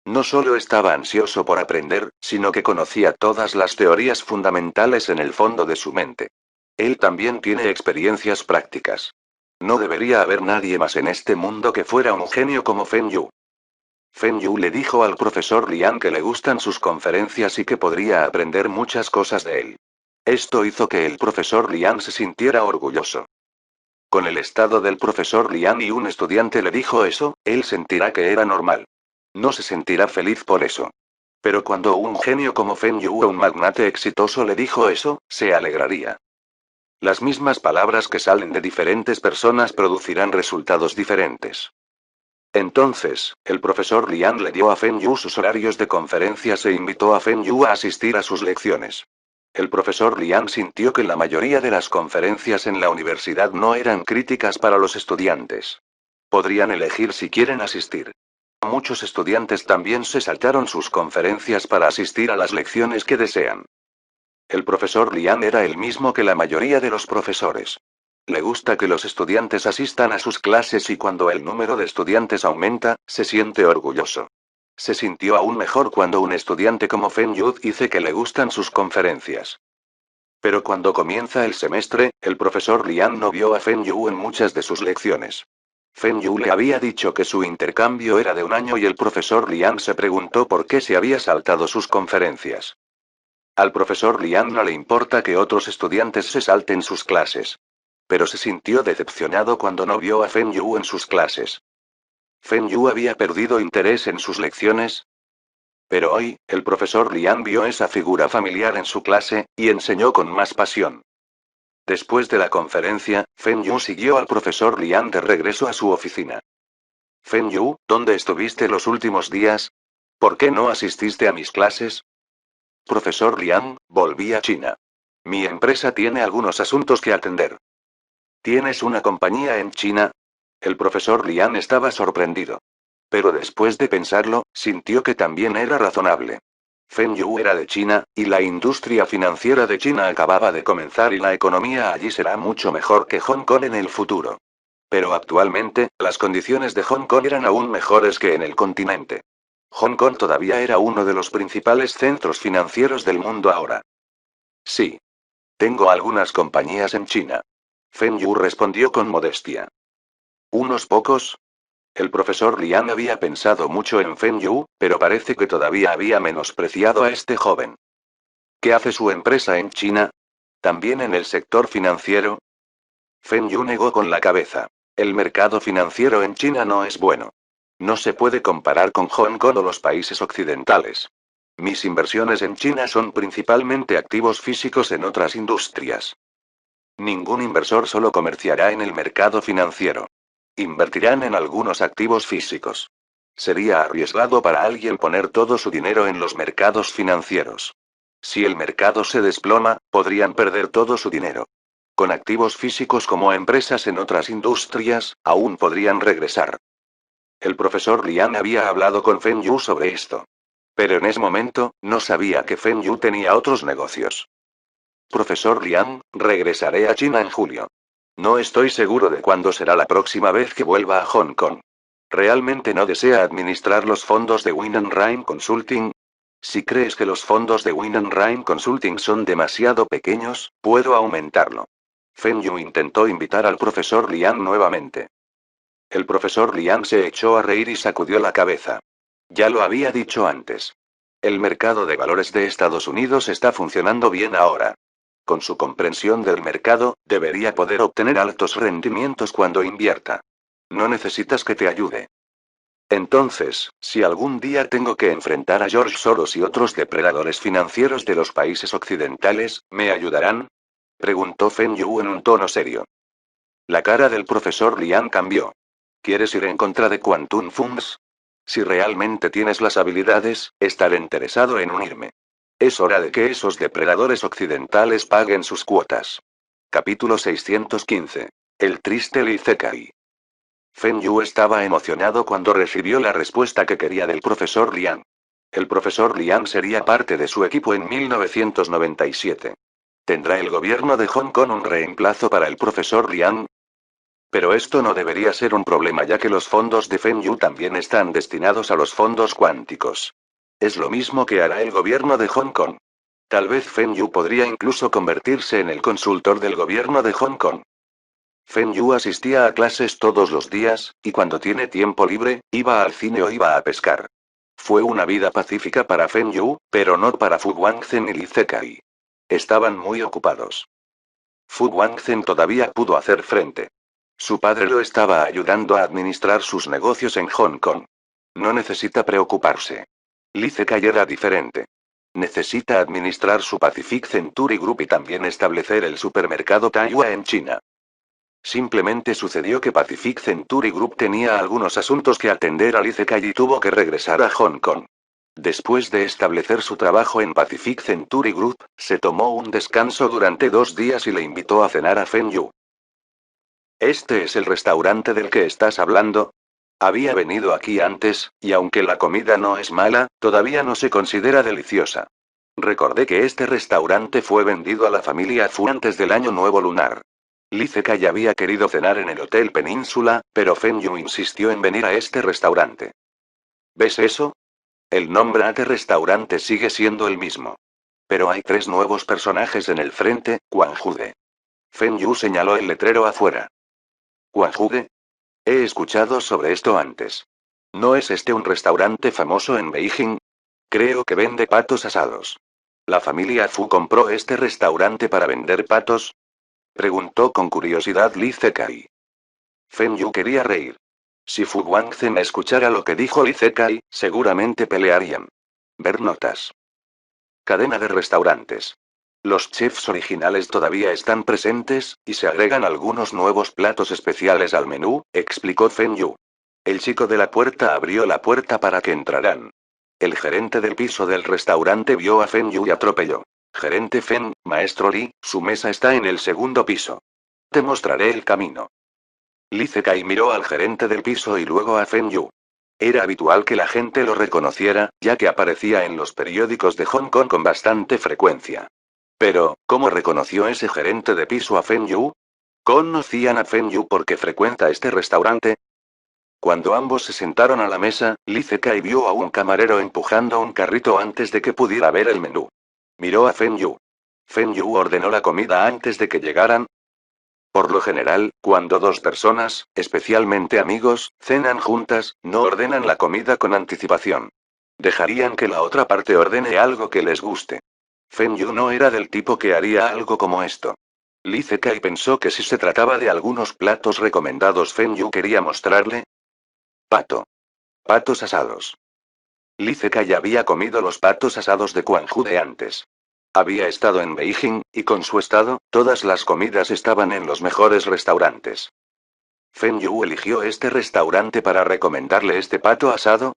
No solo estaba ansioso por aprender, sino que conocía todas las teorías fundamentales en el fondo de su mente. Él también tiene experiencias prácticas. No debería haber nadie más en este mundo que fuera un genio como Feng Yu. Feng Yu le dijo al profesor Lian que le gustan sus conferencias y que podría aprender muchas cosas de él. Esto hizo que el profesor Lian se sintiera orgulloso. Con el estado del profesor Lian y un estudiante le dijo eso, él sentirá que era normal. No se sentirá feliz por eso. Pero cuando un genio como Feng Yu o un magnate exitoso le dijo eso, se alegraría. Las mismas palabras que salen de diferentes personas producirán resultados diferentes. Entonces, el profesor Lian le dio a Feng Yu sus horarios de conferencias e invitó a Feng Yu a asistir a sus lecciones. El profesor Lian sintió que la mayoría de las conferencias en la universidad no eran críticas para los estudiantes. Podrían elegir si quieren asistir. Muchos estudiantes también se saltaron sus conferencias para asistir a las lecciones que desean. El profesor Lian era el mismo que la mayoría de los profesores. Le gusta que los estudiantes asistan a sus clases y cuando el número de estudiantes aumenta, se siente orgulloso. Se sintió aún mejor cuando un estudiante como Feng Yu dice que le gustan sus conferencias. Pero cuando comienza el semestre, el profesor Lian no vio a Feng Yu en muchas de sus lecciones. Feng Yu le había dicho que su intercambio era de un año y el profesor Lian se preguntó por qué se había saltado sus conferencias. Al profesor Lian no le importa que otros estudiantes se salten sus clases. Pero se sintió decepcionado cuando no vio a Feng Yu en sus clases. ¿Feng Yu había perdido interés en sus lecciones? Pero hoy, el profesor Lian vio esa figura familiar en su clase, y enseñó con más pasión. Después de la conferencia, Feng Yu siguió al profesor Lian de regreso a su oficina. Feng Yu, ¿dónde estuviste los últimos días? ¿Por qué no asististe a mis clases? Profesor Lian, volví a China. Mi empresa tiene algunos asuntos que atender. ¿Tienes una compañía en China? El profesor Lian estaba sorprendido. Pero después de pensarlo, sintió que también era razonable. Feng Yu era de China, y la industria financiera de China acababa de comenzar y la economía allí será mucho mejor que Hong Kong en el futuro. Pero actualmente, las condiciones de Hong Kong eran aún mejores que en el continente. Hong Kong todavía era uno de los principales centros financieros del mundo ahora. Sí. Tengo algunas compañías en China. Feng Yu respondió con modestia. ¿Unos pocos? El profesor Lian había pensado mucho en Feng Yu, pero parece que todavía había menospreciado a este joven. ¿Qué hace su empresa en China? ¿También en el sector financiero? Feng Yu negó con la cabeza. El mercado financiero en China no es bueno. No se puede comparar con Hong Kong o los países occidentales. Mis inversiones en China son principalmente activos físicos en otras industrias. Ningún inversor solo comerciará en el mercado financiero. Invertirán en algunos activos físicos. Sería arriesgado para alguien poner todo su dinero en los mercados financieros. Si el mercado se desploma, podrían perder todo su dinero. Con activos físicos como empresas en otras industrias, aún podrían regresar. El profesor Lian había hablado con Feng Yu sobre esto. Pero en ese momento, no sabía que Feng Yu tenía otros negocios. Profesor Lian, regresaré a China en julio. No estoy seguro de cuándo será la próxima vez que vuelva a Hong Kong. ¿Realmente no desea administrar los fondos de Win Rhyme Consulting? Si crees que los fondos de Win Rhyme Consulting son demasiado pequeños, puedo aumentarlo. Feng Yu intentó invitar al profesor Lian nuevamente. El profesor Lian se echó a reír y sacudió la cabeza. Ya lo había dicho antes. El mercado de valores de Estados Unidos está funcionando bien ahora. Con su comprensión del mercado, debería poder obtener altos rendimientos cuando invierta. No necesitas que te ayude. Entonces, si algún día tengo que enfrentar a George Soros y otros depredadores financieros de los países occidentales, ¿me ayudarán? Preguntó Feng Yu en un tono serio. La cara del profesor Lian cambió. ¿Quieres ir en contra de Quantum Funds? Si realmente tienes las habilidades, estaré interesado en unirme. Es hora de que esos depredadores occidentales paguen sus cuotas. Capítulo 615. El triste Li Zekai. Feng Yu estaba emocionado cuando recibió la respuesta que quería del profesor Liang. El profesor Liang sería parte de su equipo en 1997. ¿Tendrá el gobierno de Hong Kong un reemplazo para el profesor Liang? Pero esto no debería ser un problema ya que los fondos de Feng Yu también están destinados a los fondos cuánticos. Es lo mismo que hará el gobierno de Hong Kong. Tal vez Feng Yu podría incluso convertirse en el consultor del gobierno de Hong Kong. Feng Yu asistía a clases todos los días, y cuando tiene tiempo libre, iba al cine o iba a pescar. Fue una vida pacífica para Feng Yu, pero no para Fu Guangzhen y Li Zekai. Estaban muy ocupados. Fu Guangzhen todavía pudo hacer frente. Su padre lo estaba ayudando a administrar sus negocios en Hong Kong. No necesita preocuparse. Li Zekai era diferente. Necesita administrar su Pacific Century Group y también establecer el supermercado Taiyuan en China. Simplemente sucedió que Pacific Century Group tenía algunos asuntos que atender a Li Zekai y tuvo que regresar a Hong Kong. Después de establecer su trabajo en Pacific Century Group, se tomó un descanso durante 2 días y le invitó a cenar a Feng Yu. ¿Este es el restaurante del que estás hablando? Había venido aquí antes, y aunque la comida no es mala, todavía no se considera deliciosa. Recordé que este restaurante fue vendido a la familia Fu antes del Año Nuevo Lunar. Li Zekai había querido cenar en el Hotel Península, pero Feng Yu insistió en venir a este restaurante. ¿Ves eso? El nombre de restaurante sigue siendo el mismo. Pero hay 3 nuevos personajes en el frente, Guangjude. Feng Yu señaló el letrero afuera. ¿Guangjude? He escuchado sobre esto antes. ¿No es este un restaurante famoso en Beijing? Creo que vende patos asados. ¿La familia Fu compró este restaurante para vender patos? Preguntó con curiosidad Li Zekai. Feng Yu quería reír. Si Fu Guangzhen escuchara lo que dijo Li Zekai, seguramente pelearían. Ver notas. Cadena de restaurantes. Los chefs originales todavía están presentes, y se agregan algunos nuevos platos especiales al menú, explicó Feng Yu. El chico de la puerta abrió la puerta para que entraran. El gerente del piso del restaurante vio a Feng Yu y atropelló. Gerente Feng, maestro Li, su mesa está en el 2.º piso. Te mostraré el camino. Li Zekai miró al gerente del piso y luego a Feng Yu. Era habitual que la gente lo reconociera, ya que aparecía en los periódicos de Hong Kong con bastante frecuencia. Pero, ¿cómo reconoció ese gerente de piso a Feng Yu? ¿Conocían a Feng Yu porque frecuenta este restaurante? Cuando ambos se sentaron a la mesa, Li Zekai vio a un camarero empujando un carrito antes de que pudiera ver el menú. Miró a Feng Yu. Feng Yu ordenó la comida antes de que llegaran. Por lo general, cuando 2 personas, especialmente amigos, cenan juntas, no ordenan la comida con anticipación. Dejarían que la otra parte ordene algo que les guste. Feng Yu no era del tipo que haría algo como esto. Li Zekai pensó que si se trataba de algunos platos recomendados Feng Yu quería mostrarle. Pato. Patos asados. Li Zekai había comido los patos asados de Guangjude antes. Había estado en Beijing, y con su estado, todas las comidas estaban en los mejores restaurantes. ¿Feng Yu eligió este restaurante para recomendarle este pato asado?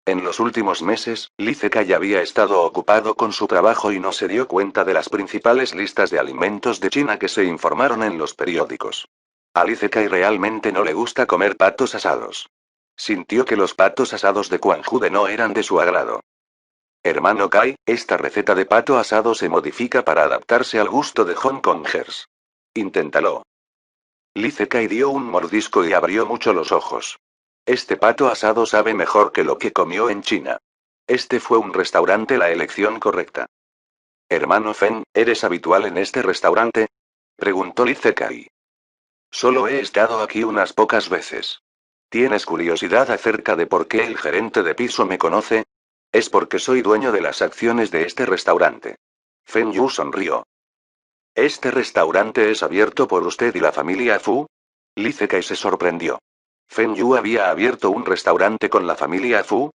En los últimos meses, Li Zekai había estado ocupado con su trabajo y no se dio cuenta de las principales listas de alimentos de China que se informaron en los periódicos. A Li Zekai realmente no le gusta comer patos asados. Sintió que los patos asados de Guangjude no eran de su agrado. Hermano Kai, esta receta de pato asado se modifica para adaptarse al gusto de Hong Kongers. Inténtalo. Li Zekai dio un mordisco y abrió mucho los ojos. Este pato asado sabe mejor que lo que comió en China. Este fue un restaurante la elección correcta. Hermano Feng, ¿eres habitual en este restaurante? Preguntó Li Zekai. Solo he estado aquí unas pocas veces. ¿Tienes curiosidad acerca de por qué el gerente de piso me conoce? Es porque soy dueño de las acciones de este restaurante. Feng Yu sonrió. ¿Este restaurante es abierto por usted y la familia Fu? Li Zekai se sorprendió. ¿Feng Yu había abierto un restaurante con la familia Fu?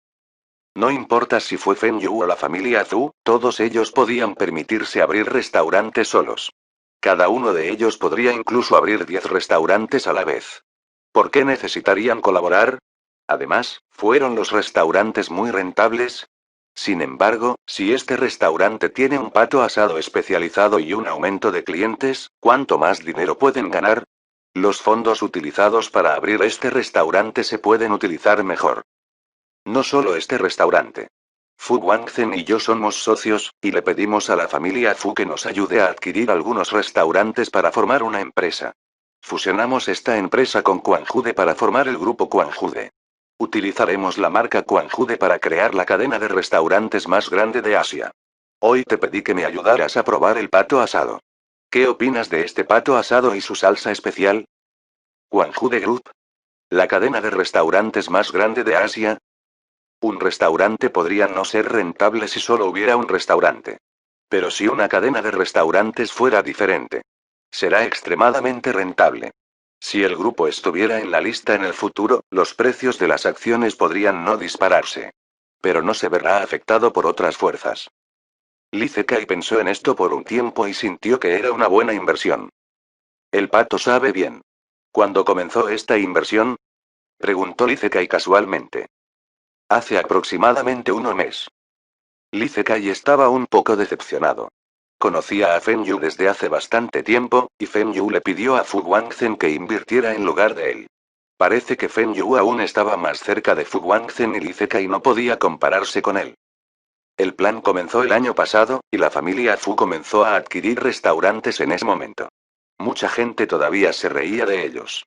No importa si fue Feng Yu o la familia Fu, todos ellos podían permitirse abrir restaurantes solos. Cada uno de ellos podría incluso abrir 10 restaurantes a la vez. ¿Por qué necesitarían colaborar? Además, ¿fueron los restaurantes muy rentables? Sin embargo, si este restaurante tiene un pato asado especializado y un aumento de clientes, ¿cuánto más dinero pueden ganar? Los fondos utilizados para abrir este restaurante se pueden utilizar mejor. No solo este restaurante. Fu Guangzhen y yo somos socios, y le pedimos a la familia Fu que nos ayude a adquirir algunos restaurantes para formar una empresa. Fusionamos esta empresa con Quanjude para formar el grupo Quanjude. Utilizaremos la marca Quanjude para crear la cadena de restaurantes más grande de Asia. Hoy te pedí que me ayudaras a probar el pato asado. ¿Qué opinas de este pato asado y su salsa especial? Quanjude Group. La cadena de restaurantes más grande de Asia. Un restaurante podría no ser rentable si solo hubiera un restaurante. Pero si una cadena de restaurantes fuera diferente, será extremadamente rentable. Si el grupo estuviera en la lista en el futuro, los precios de las acciones podrían no dispararse. Pero no se verá afectado por otras fuerzas. Lee Zekai pensó en esto por un tiempo y sintió que era una buena inversión. El pato sabe bien. ¿Cuándo comenzó esta inversión? Preguntó Lee Zekai casualmente. Hace aproximadamente un mes. Lee Zekai estaba un poco decepcionado. Conocía a Feng Yu desde hace bastante tiempo, y Feng Yu le pidió a Fu Guangzhen que invirtiera en lugar de él. Parece que Feng Yu aún estaba más cerca de Fu Guangzhen y Lee Zekai no podía compararse con él. El plan comenzó el año pasado, y la familia Fu comenzó a adquirir restaurantes en ese momento. Mucha gente todavía se reía de ellos.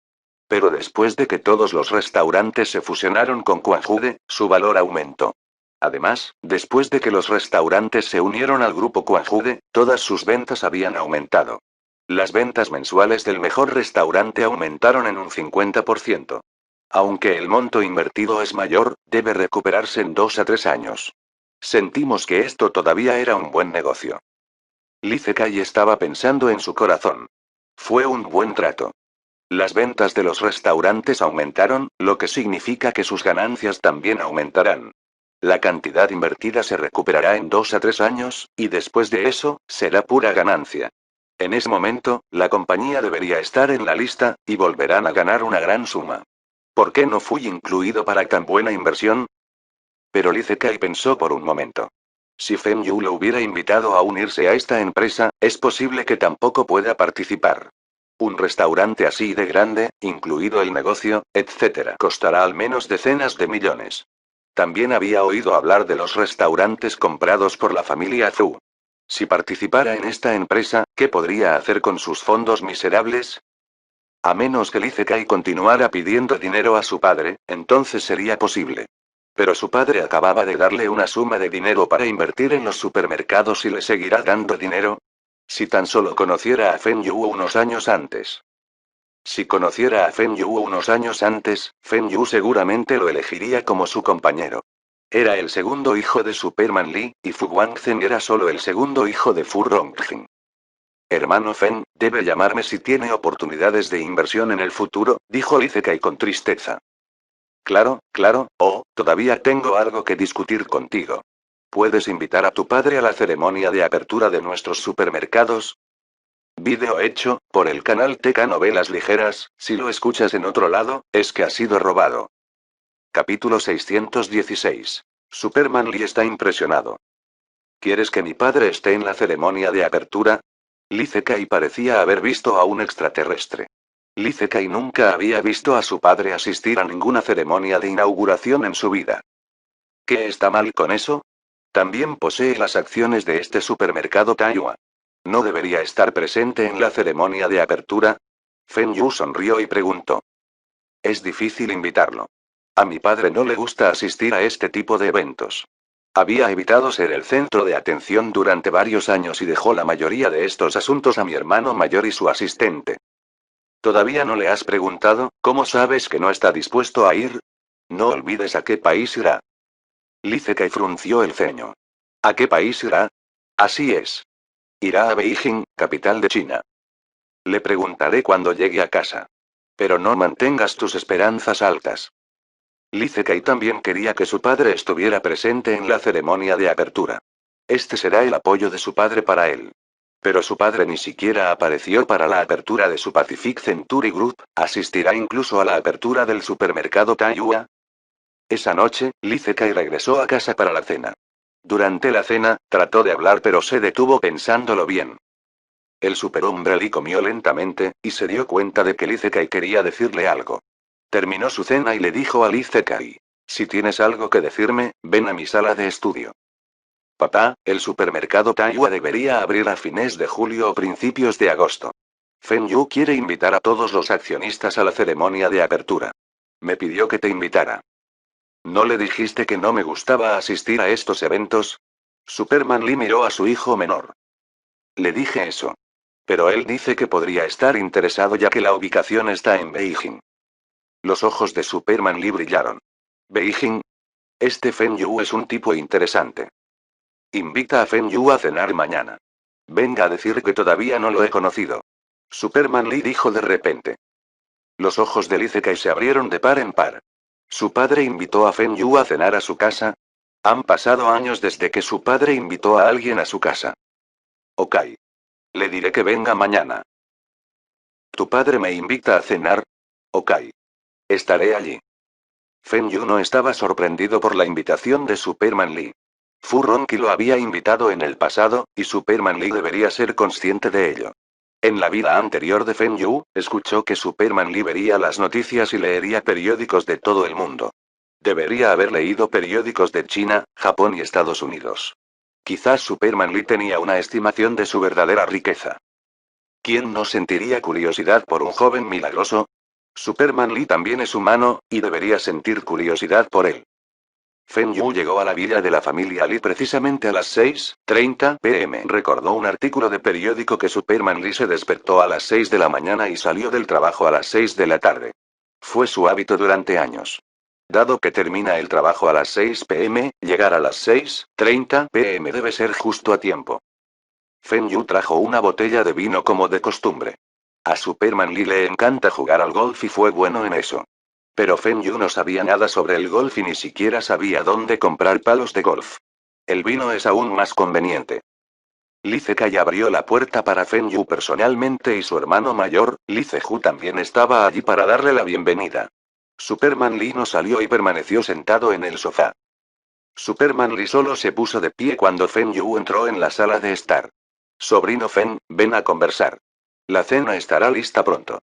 Pero después de que todos los restaurantes se fusionaron con Quanjude, su valor aumentó. Además, después de que los restaurantes se unieron al grupo Quanjude, todas sus ventas habían aumentado. Las ventas mensuales del mejor restaurante aumentaron en un 50%. Aunque el monto invertido es mayor, debe recuperarse en 2 a 3 años. Sentimos que esto todavía era un buen negocio. Lee Zekai estaba pensando en su corazón. Fue un buen trato. Las ventas de los restaurantes aumentaron, lo que significa que sus ganancias también aumentarán. La cantidad invertida se recuperará en 2 a 3 años, y después de eso, será pura ganancia. En ese momento, la compañía debería estar en la lista, y volverán a ganar una gran suma. ¿Por qué no fui incluido para tan buena inversión? Pero Lee Zekai pensó por un momento. Si Feng Yu lo hubiera invitado a unirse a esta empresa, es posible que tampoco pueda participar. Un restaurante así de grande, incluido el negocio, etc., costará al menos decenas de millones. También había oído hablar de los restaurantes comprados por la familia Zhu. Si participara en esta empresa, ¿qué podría hacer con sus fondos miserables? A menos que Lee Zekai continuara pidiendo dinero a su padre, entonces sería posible. Pero su padre acababa de darle una suma de dinero para invertir en los supermercados y le seguirá dando dinero. Si tan solo conociera a Feng Yu unos años antes. Si conociera a Feng Yu unos años antes, Feng Yu seguramente lo elegiría como su compañero. Era el segundo hijo de Superman Lee, y Fu Guangzhen era solo el segundo hijo de Fu Rongjin. Hermano Feng, debe llamarme si tiene oportunidades de inversión en el futuro, dijo Lee Zekai con tristeza. Claro, claro, todavía tengo algo que discutir contigo. ¿Puedes invitar a tu padre a la ceremonia de apertura de nuestros supermercados? Vídeo hecho, por el canal TK Novelas Ligeras. Si lo escuchas en otro lado, es que ha sido robado. Capítulo 616. Superman Lee está impresionado. ¿Quieres que mi padre esté en la ceremonia de apertura? Lee Zekai parecía haber visto a un extraterrestre. Lee Zekai nunca había visto a su padre asistir a ninguna ceremonia de inauguración en su vida. ¿Qué está mal con eso? También posee las acciones de este supermercado Taiyuan. ¿No debería estar presente en la ceremonia de apertura? Feng Yu sonrió y preguntó. Es difícil invitarlo. A mi padre no le gusta asistir a este tipo de eventos. Había evitado ser el centro de atención durante varios años y dejó la mayoría de estos asuntos a mi hermano mayor y su asistente. ¿Todavía no le has preguntado, cómo sabes que no está dispuesto a ir? No olvides a qué país irá. Lee Zekai frunció el ceño. ¿A qué país irá? Así es. Irá a Beijing, capital de China. Le preguntaré cuando llegue a casa. Pero no mantengas tus esperanzas altas. Lee Zekai también quería que su padre estuviera presente en la ceremonia de apertura. Este será el apoyo de su padre para él. Pero su padre ni siquiera apareció para la apertura de su Pacific Century Group, ¿asistirá incluso a la apertura del supermercado Taiyuan? Esa noche, Lee Zekai regresó a casa para la cena. Durante la cena, trató de hablar pero se detuvo pensándolo bien. El superhombre Lee comió lentamente, y se dio cuenta de que Lee Zekai quería decirle algo. Terminó su cena y le dijo a Lee Zekai: si tienes algo que decirme, ven a mi sala de estudio. Papá, el supermercado Taiwa debería abrir a fines de julio o principios de agosto. Feng Yu quiere invitar a todos los accionistas a la ceremonia de apertura. Me pidió que te invitara. ¿No le dijiste que no me gustaba asistir a estos eventos? Superman Lee miró a su hijo menor. Le dije eso. Pero él dice que podría estar interesado ya que la ubicación está en Beijing. Los ojos de Superman Lee brillaron. ¿Beijing? Este Feng Yu es un tipo interesante. Invita a Feng Yu a cenar mañana. Venga a decir que todavía no lo he conocido. Superman Lee dijo de repente. Los ojos de Lee Zekai se abrieron de par en par. ¿Su padre invitó a Feng Yu a cenar a su casa? Han pasado años desde que su padre invitó a alguien a su casa. Ok. Le diré que venga mañana. ¿Tu padre me invita a cenar? Ok. Estaré allí. Feng Yu no estaba sorprendido por la invitación de Superman Lee. Fu Ronqi lo había invitado en el pasado, y Superman Lee debería ser consciente de ello. En la vida anterior de Feng Yu, escuchó que Superman Lee vería las noticias y leería periódicos de todo el mundo. Debería haber leído periódicos de China, Japón y Estados Unidos. Quizás Superman Lee tenía una estimación de su verdadera riqueza. ¿Quién no sentiría curiosidad por un joven milagroso? Superman Lee también es humano, y debería sentir curiosidad por él. Feng Yu llegó a la villa de la familia Lee precisamente a las 6:30 p.m. Recordó un artículo de periódico que Superman Lee se despertó a las 6 de la mañana y salió del trabajo a las 6 de la tarde. Fue su hábito durante años. Dado que termina el trabajo a las 6 p.m., llegar a las 6:30 p.m. debe ser justo a tiempo. Feng Yu trajo una botella de vino como de costumbre. A Superman Lee le encanta jugar al golf y fue bueno en eso. Pero Feng Yu no sabía nada sobre el golf y ni siquiera sabía dónde comprar palos de golf. El vino es aún más conveniente. Lee Zekai abrió la puerta para Feng Yu personalmente y su hermano mayor, Lee Zeju también estaba allí para darle la bienvenida. Superman Lee no salió y permaneció sentado en el sofá. Superman Lee solo se puso de pie cuando Feng Yu entró en la sala de estar. Sobrino Fen, ven a conversar. La cena estará lista pronto.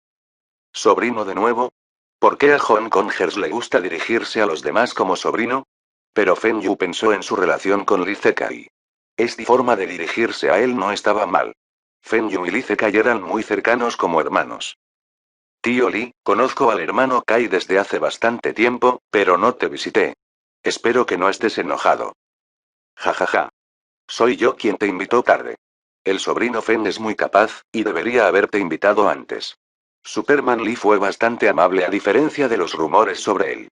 ¿Sobrino de nuevo? ¿Por qué a Hong Kongers le gusta dirigirse a los demás como sobrino? Pero Feng Yu pensó en su relación con Lee Zekai. Esta forma de dirigirse a él no estaba mal. Feng Yu y Lee Zekai eran muy cercanos como hermanos. Tío Lee, conozco al hermano Kai desde hace bastante tiempo, pero no te visité. Espero que no estés enojado. Ja ja ja. Soy yo quien te invitó tarde. El sobrino Fen es muy capaz, y debería haberte invitado antes. Superman Lee fue bastante amable a diferencia de los rumores sobre él.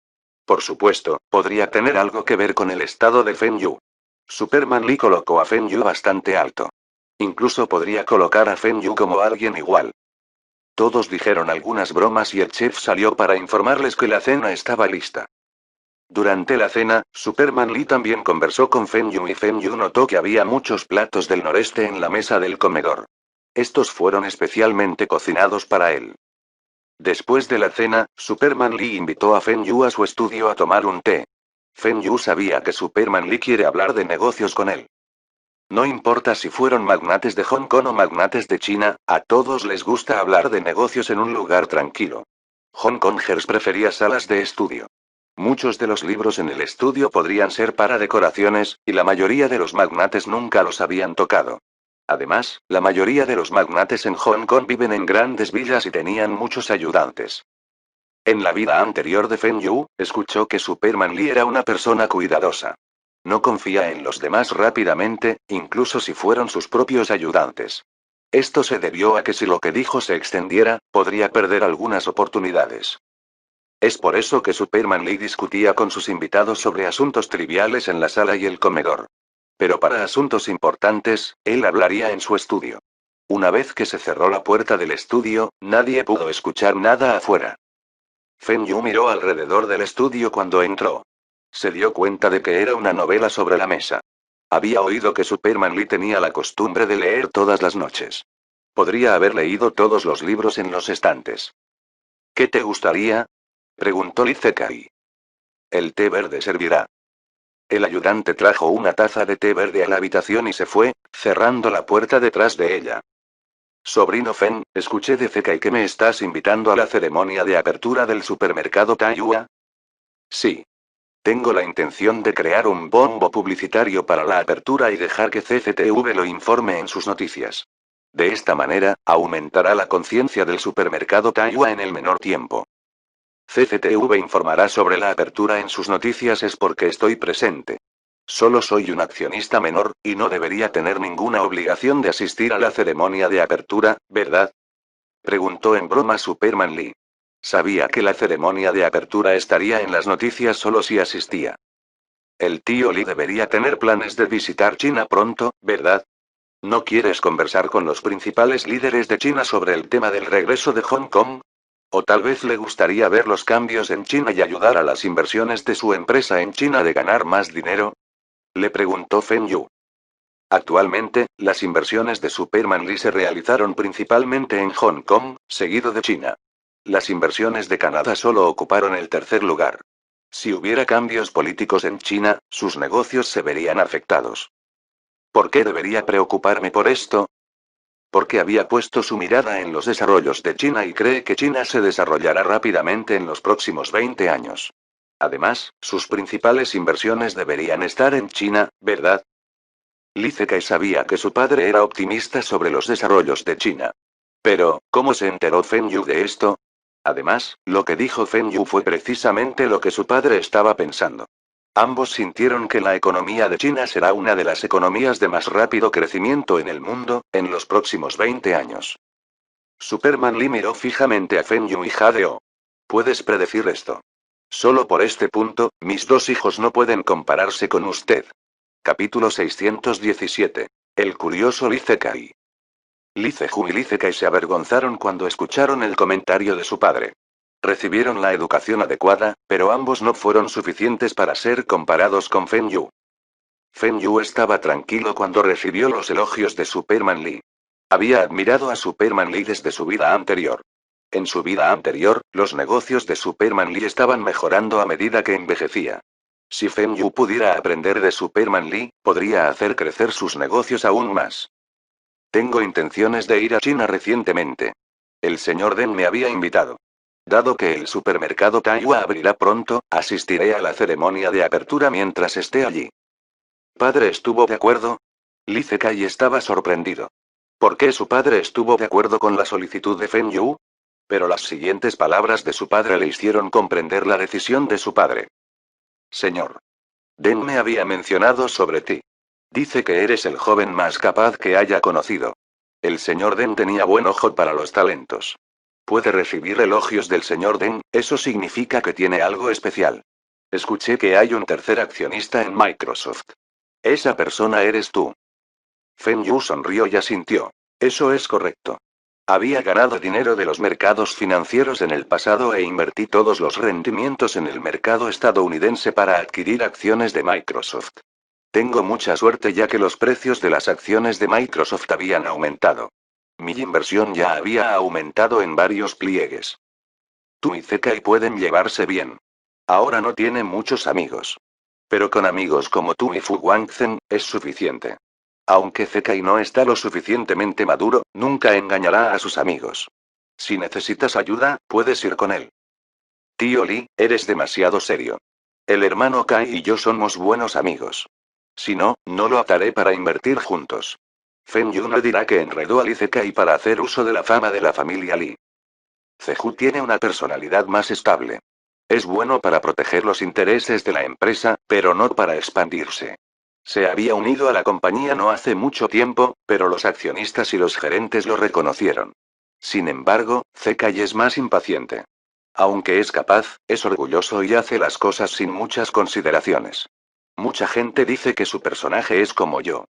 Por supuesto, podría tener algo que ver con el estado de Feng Yu. Superman Lee colocó a Feng Yu bastante alto. Incluso podría colocar a Feng Yu como alguien igual. Todos dijeron algunas bromas y el chef salió para informarles que la cena estaba lista. Durante la cena, Superman Lee también conversó con Feng Yu y Feng Yu notó que había muchos platos del noreste en la mesa del comedor. Estos fueron especialmente cocinados para él. Después de la cena, Superman Lee invitó a Feng Yu a su estudio a tomar un té. Feng Yu sabía que Superman Lee quiere hablar de negocios con él. No importa si fueron magnates de Hong Kong o magnates de China, a todos les gusta hablar de negocios en un lugar tranquilo. Hong Kongers prefería salas de estudio. Muchos de los libros en el estudio podrían ser para decoraciones, y la mayoría de los magnates nunca los habían tocado. Además, la mayoría de los magnates en Hong Kong viven en grandes villas y tenían muchos ayudantes. En la vida anterior de Feng Yu, escuchó que Superman Lee era una persona cuidadosa. No confía en los demás rápidamente, incluso si fueron sus propios ayudantes. Esto se debió a que si lo que dijo se extendiera, podría perder algunas oportunidades. Es por eso que Superman Lee discutía con sus invitados sobre asuntos triviales en la sala y el comedor. Pero para asuntos importantes, él hablaría en su estudio. Una vez que se cerró la puerta del estudio, nadie pudo escuchar nada afuera. Feng Yu miró alrededor del estudio cuando entró. Se dio cuenta de que era una novela sobre la mesa. Había oído que Superman Lee tenía la costumbre de leer todas las noches. Podría haber leído todos los libros en los estantes. ¿Qué te gustaría? Preguntó Lee Zekai. El té verde servirá. El ayudante trajo una taza de té verde a la habitación y se fue, cerrando la puerta detrás de ella. Sobrino Fen, escuché de Zekai que me estás invitando a la ceremonia de apertura del supermercado Taiyua. Sí. Tengo la intención de crear un bombo publicitario para la apertura y dejar que CCTV lo informe en sus noticias. De esta manera, aumentará la conciencia del supermercado Taiyua en el menor tiempo. CCTV informará sobre la apertura en sus noticias es porque estoy presente. Solo soy un accionista menor, y no debería tener ninguna obligación de asistir a la ceremonia de apertura, ¿verdad? Preguntó en broma Superman Lee. Sabía que la ceremonia de apertura estaría en las noticias solo si asistía. El tío Lee debería tener planes de visitar China pronto, ¿verdad? ¿No quieres conversar con los principales líderes de China sobre el tema del regreso de Hong Kong? ¿O tal vez le gustaría ver los cambios en China y ayudar a las inversiones de su empresa en China de ganar más dinero? Le preguntó Feng Yu. Actualmente, las inversiones de Superman Lee se realizaron principalmente en Hong Kong, seguido de China. Las inversiones de Canadá solo ocuparon el tercer lugar. Si hubiera cambios políticos en China, sus negocios se verían afectados. ¿Por qué debería preocuparme por esto? Porque había puesto su mirada en los desarrollos de China y cree que China se desarrollará rápidamente en los próximos 20 años. Además, sus principales inversiones deberían estar en China, ¿verdad? Lee Zekai sabía que su padre era optimista sobre los desarrollos de China. Pero, ¿cómo se enteró Feng Yu de esto? Además, lo que dijo Feng Yu fue precisamente lo que su padre estaba pensando. Ambos sintieron que la economía de China será una de las economías de más rápido crecimiento en el mundo, en los próximos 20 años. Superman Lee miró fijamente a Feng Yu y jadeó. ¿Puedes predecir esto? Solo por este punto, mis dos hijos no pueden compararse con usted. Capítulo 617. El curioso Lee Zekai. Lee Zeju y Lee Zekai se avergonzaron cuando escucharon el comentario de su padre. Recibieron la educación adecuada, pero ambos no fueron suficientes para ser comparados con Feng Yu. Feng Yu estaba tranquilo cuando recibió los elogios de Superman Lee. Había admirado a Superman Lee desde su vida anterior. En su vida anterior, los negocios de Superman Lee estaban mejorando a medida que envejecía. Si Feng Yu pudiera aprender de Superman Lee, podría hacer crecer sus negocios aún más. Tengo intenciones de ir a China recientemente. El señor Deng me había invitado. Dado que el supermercado Taiyua abrirá pronto, asistiré a la ceremonia de apertura mientras esté allí. ¿Padre estuvo de acuerdo? Lee Zekai estaba sorprendido. ¿Por qué su padre estuvo de acuerdo con la solicitud de Feng Yu? Pero las siguientes palabras de su padre le hicieron comprender la decisión de su padre. Señor. Deng me había mencionado sobre ti. Dice que eres el joven más capaz que haya conocido. El señor Deng tenía buen ojo para los talentos. Puede recibir elogios del señor Deng, eso significa que tiene algo especial. Escuché que hay un tercer accionista en Microsoft. Esa persona eres tú. Feng Yu sonrió y asintió. Eso es correcto. Había ganado dinero de los mercados financieros en el pasado e invertí todos los rendimientos en el mercado estadounidense para adquirir acciones de Microsoft. Tengo mucha suerte ya que los precios de las acciones de Microsoft habían aumentado. Mi inversión ya había aumentado en varios pliegues. Tú y Zekai pueden llevarse bien. Ahora no tiene muchos amigos. Pero con amigos como tú y Fu Guangzhen, es suficiente. Aunque Zekai no está lo suficientemente maduro, nunca engañará a sus amigos. Si necesitas ayuda, puedes ir con él. Tío Lee, eres demasiado serio. El hermano Kai y yo somos buenos amigos. Si no, no lo ataré para invertir juntos. Feng Yu no dirá que enredó a Lee Zekai para hacer uso de la fama de la familia Lee. Zeju tiene una personalidad más estable. Es bueno para proteger los intereses de la empresa, pero no para expandirse. Se había unido a la compañía no hace mucho tiempo, pero los accionistas y los gerentes lo reconocieron. Sin embargo, Zekai es más impaciente. Aunque es capaz, es orgulloso y hace las cosas sin muchas consideraciones. Mucha gente dice que su personaje es como yo.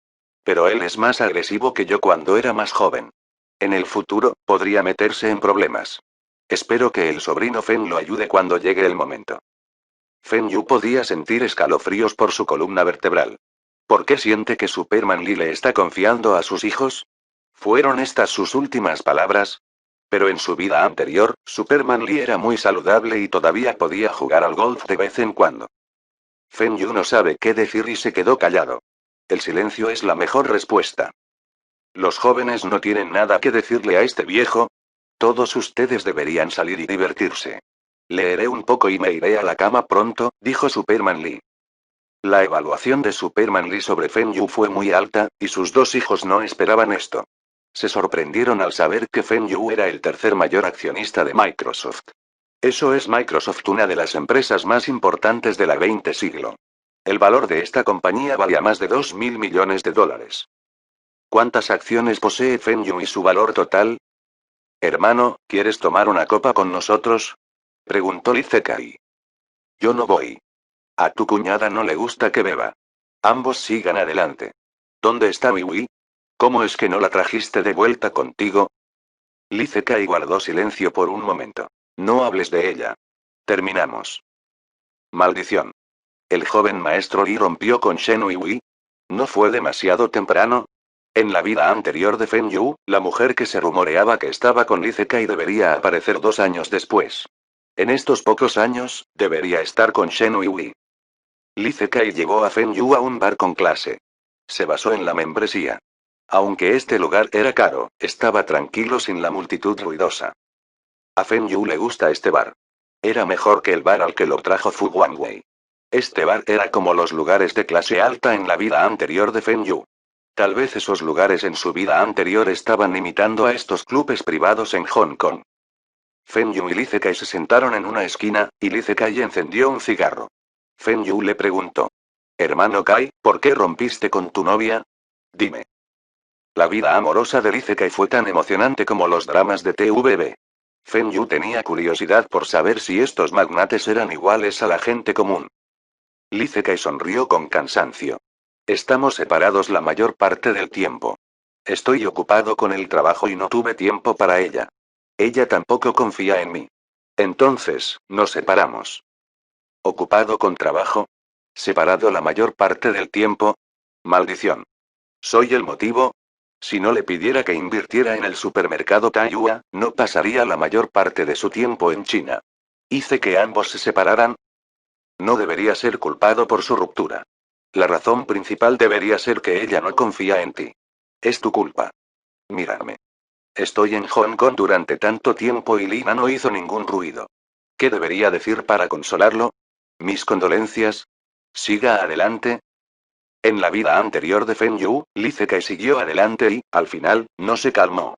Pero él es más agresivo que yo cuando era más joven. En el futuro, podría meterse en problemas. Espero que el sobrino Fen lo ayude cuando llegue el momento. Feng Yu podía sentir escalofríos por su columna vertebral. ¿Por qué siente que Superman Lee le está confiando a sus hijos? ¿Fueron estas sus últimas palabras? Pero en su vida anterior, Superman Lee era muy saludable y todavía podía jugar al golf de vez en cuando. Feng Yu no sabe qué decir y se quedó callado. El silencio es la mejor respuesta. Los jóvenes no tienen nada que decirle a este viejo. Todos ustedes deberían salir y divertirse. Leeré un poco y me iré a la cama pronto, dijo Superman Lee. La evaluación de Superman Lee sobre Feng Yu fue muy alta, y sus dos hijos no esperaban esto. Se sorprendieron al saber que Feng Yu era el tercer mayor accionista de Microsoft. Eso es Microsoft, una de las empresas más importantes del XX siglo. El valor de esta compañía valía más de 2.000 millones de dólares. ¿Cuántas acciones posee Feng Yu y su valor total? Hermano, ¿quieres tomar una copa con nosotros? Preguntó Lee Zekai. Yo no voy. A tu cuñada no le gusta que beba. Ambos sigan adelante. ¿Dónde está Miwi? ¿Cómo es que no la trajiste de vuelta contigo? Lee Zekai guardó silencio por un momento. No hables de ella. Terminamos. Maldición. ¿El joven maestro Lee rompió con Shen Wei? ¿No fue demasiado temprano? En la vida anterior de Feng Yu, la mujer que se rumoreaba que estaba con Lee Zekai debería aparecer 2 años después. En estos pocos años, debería estar con Shen Wei. Lee Zekai llevó a Feng Yu a un bar con clase. Se basó en la membresía. Aunque este lugar era caro, estaba tranquilo sin la multitud ruidosa. A Feng Yu le gusta este bar. Era mejor que el bar al que lo trajo Fu Guangwei. Este bar era como los lugares de clase alta en la vida anterior de Feng Yu. Tal vez esos lugares en su vida anterior estaban imitando a estos clubes privados en Hong Kong. Feng Yu y Lee Zekai se sentaron en una esquina, y Lee Zekai encendió un cigarro. Feng Yu le preguntó. Hermano Kai, ¿por qué rompiste con tu novia? Dime. La vida amorosa de Lee Zekai fue tan emocionante como los dramas de TVB. Feng Yu tenía curiosidad por saber si estos magnates eran iguales a la gente común. Lee Zekai sonrió con cansancio. Estamos separados la mayor parte del tiempo. Estoy ocupado con el trabajo y no tuve tiempo para ella. Ella tampoco confía en mí. Entonces, nos separamos. ¿Ocupado con trabajo? ¿Separado la mayor parte del tiempo? Maldición. ¿Soy el motivo? Si no le pidiera que invirtiera en el supermercado Taiyuan, no pasaría la mayor parte de su tiempo en China. ¿Hice que ambos se separaran? No debería ser culpado por su ruptura. La razón principal debería ser que ella no confía en ti. Es tu culpa. Mírame. Estoy en Hong Kong durante tanto tiempo y Lina no hizo ningún ruido. ¿Qué debería decir para consolarlo? ¿Mis condolencias? Siga adelante. En la vida anterior de Feng Yu, Lee Zekai siguió adelante y, al final, no se calmó.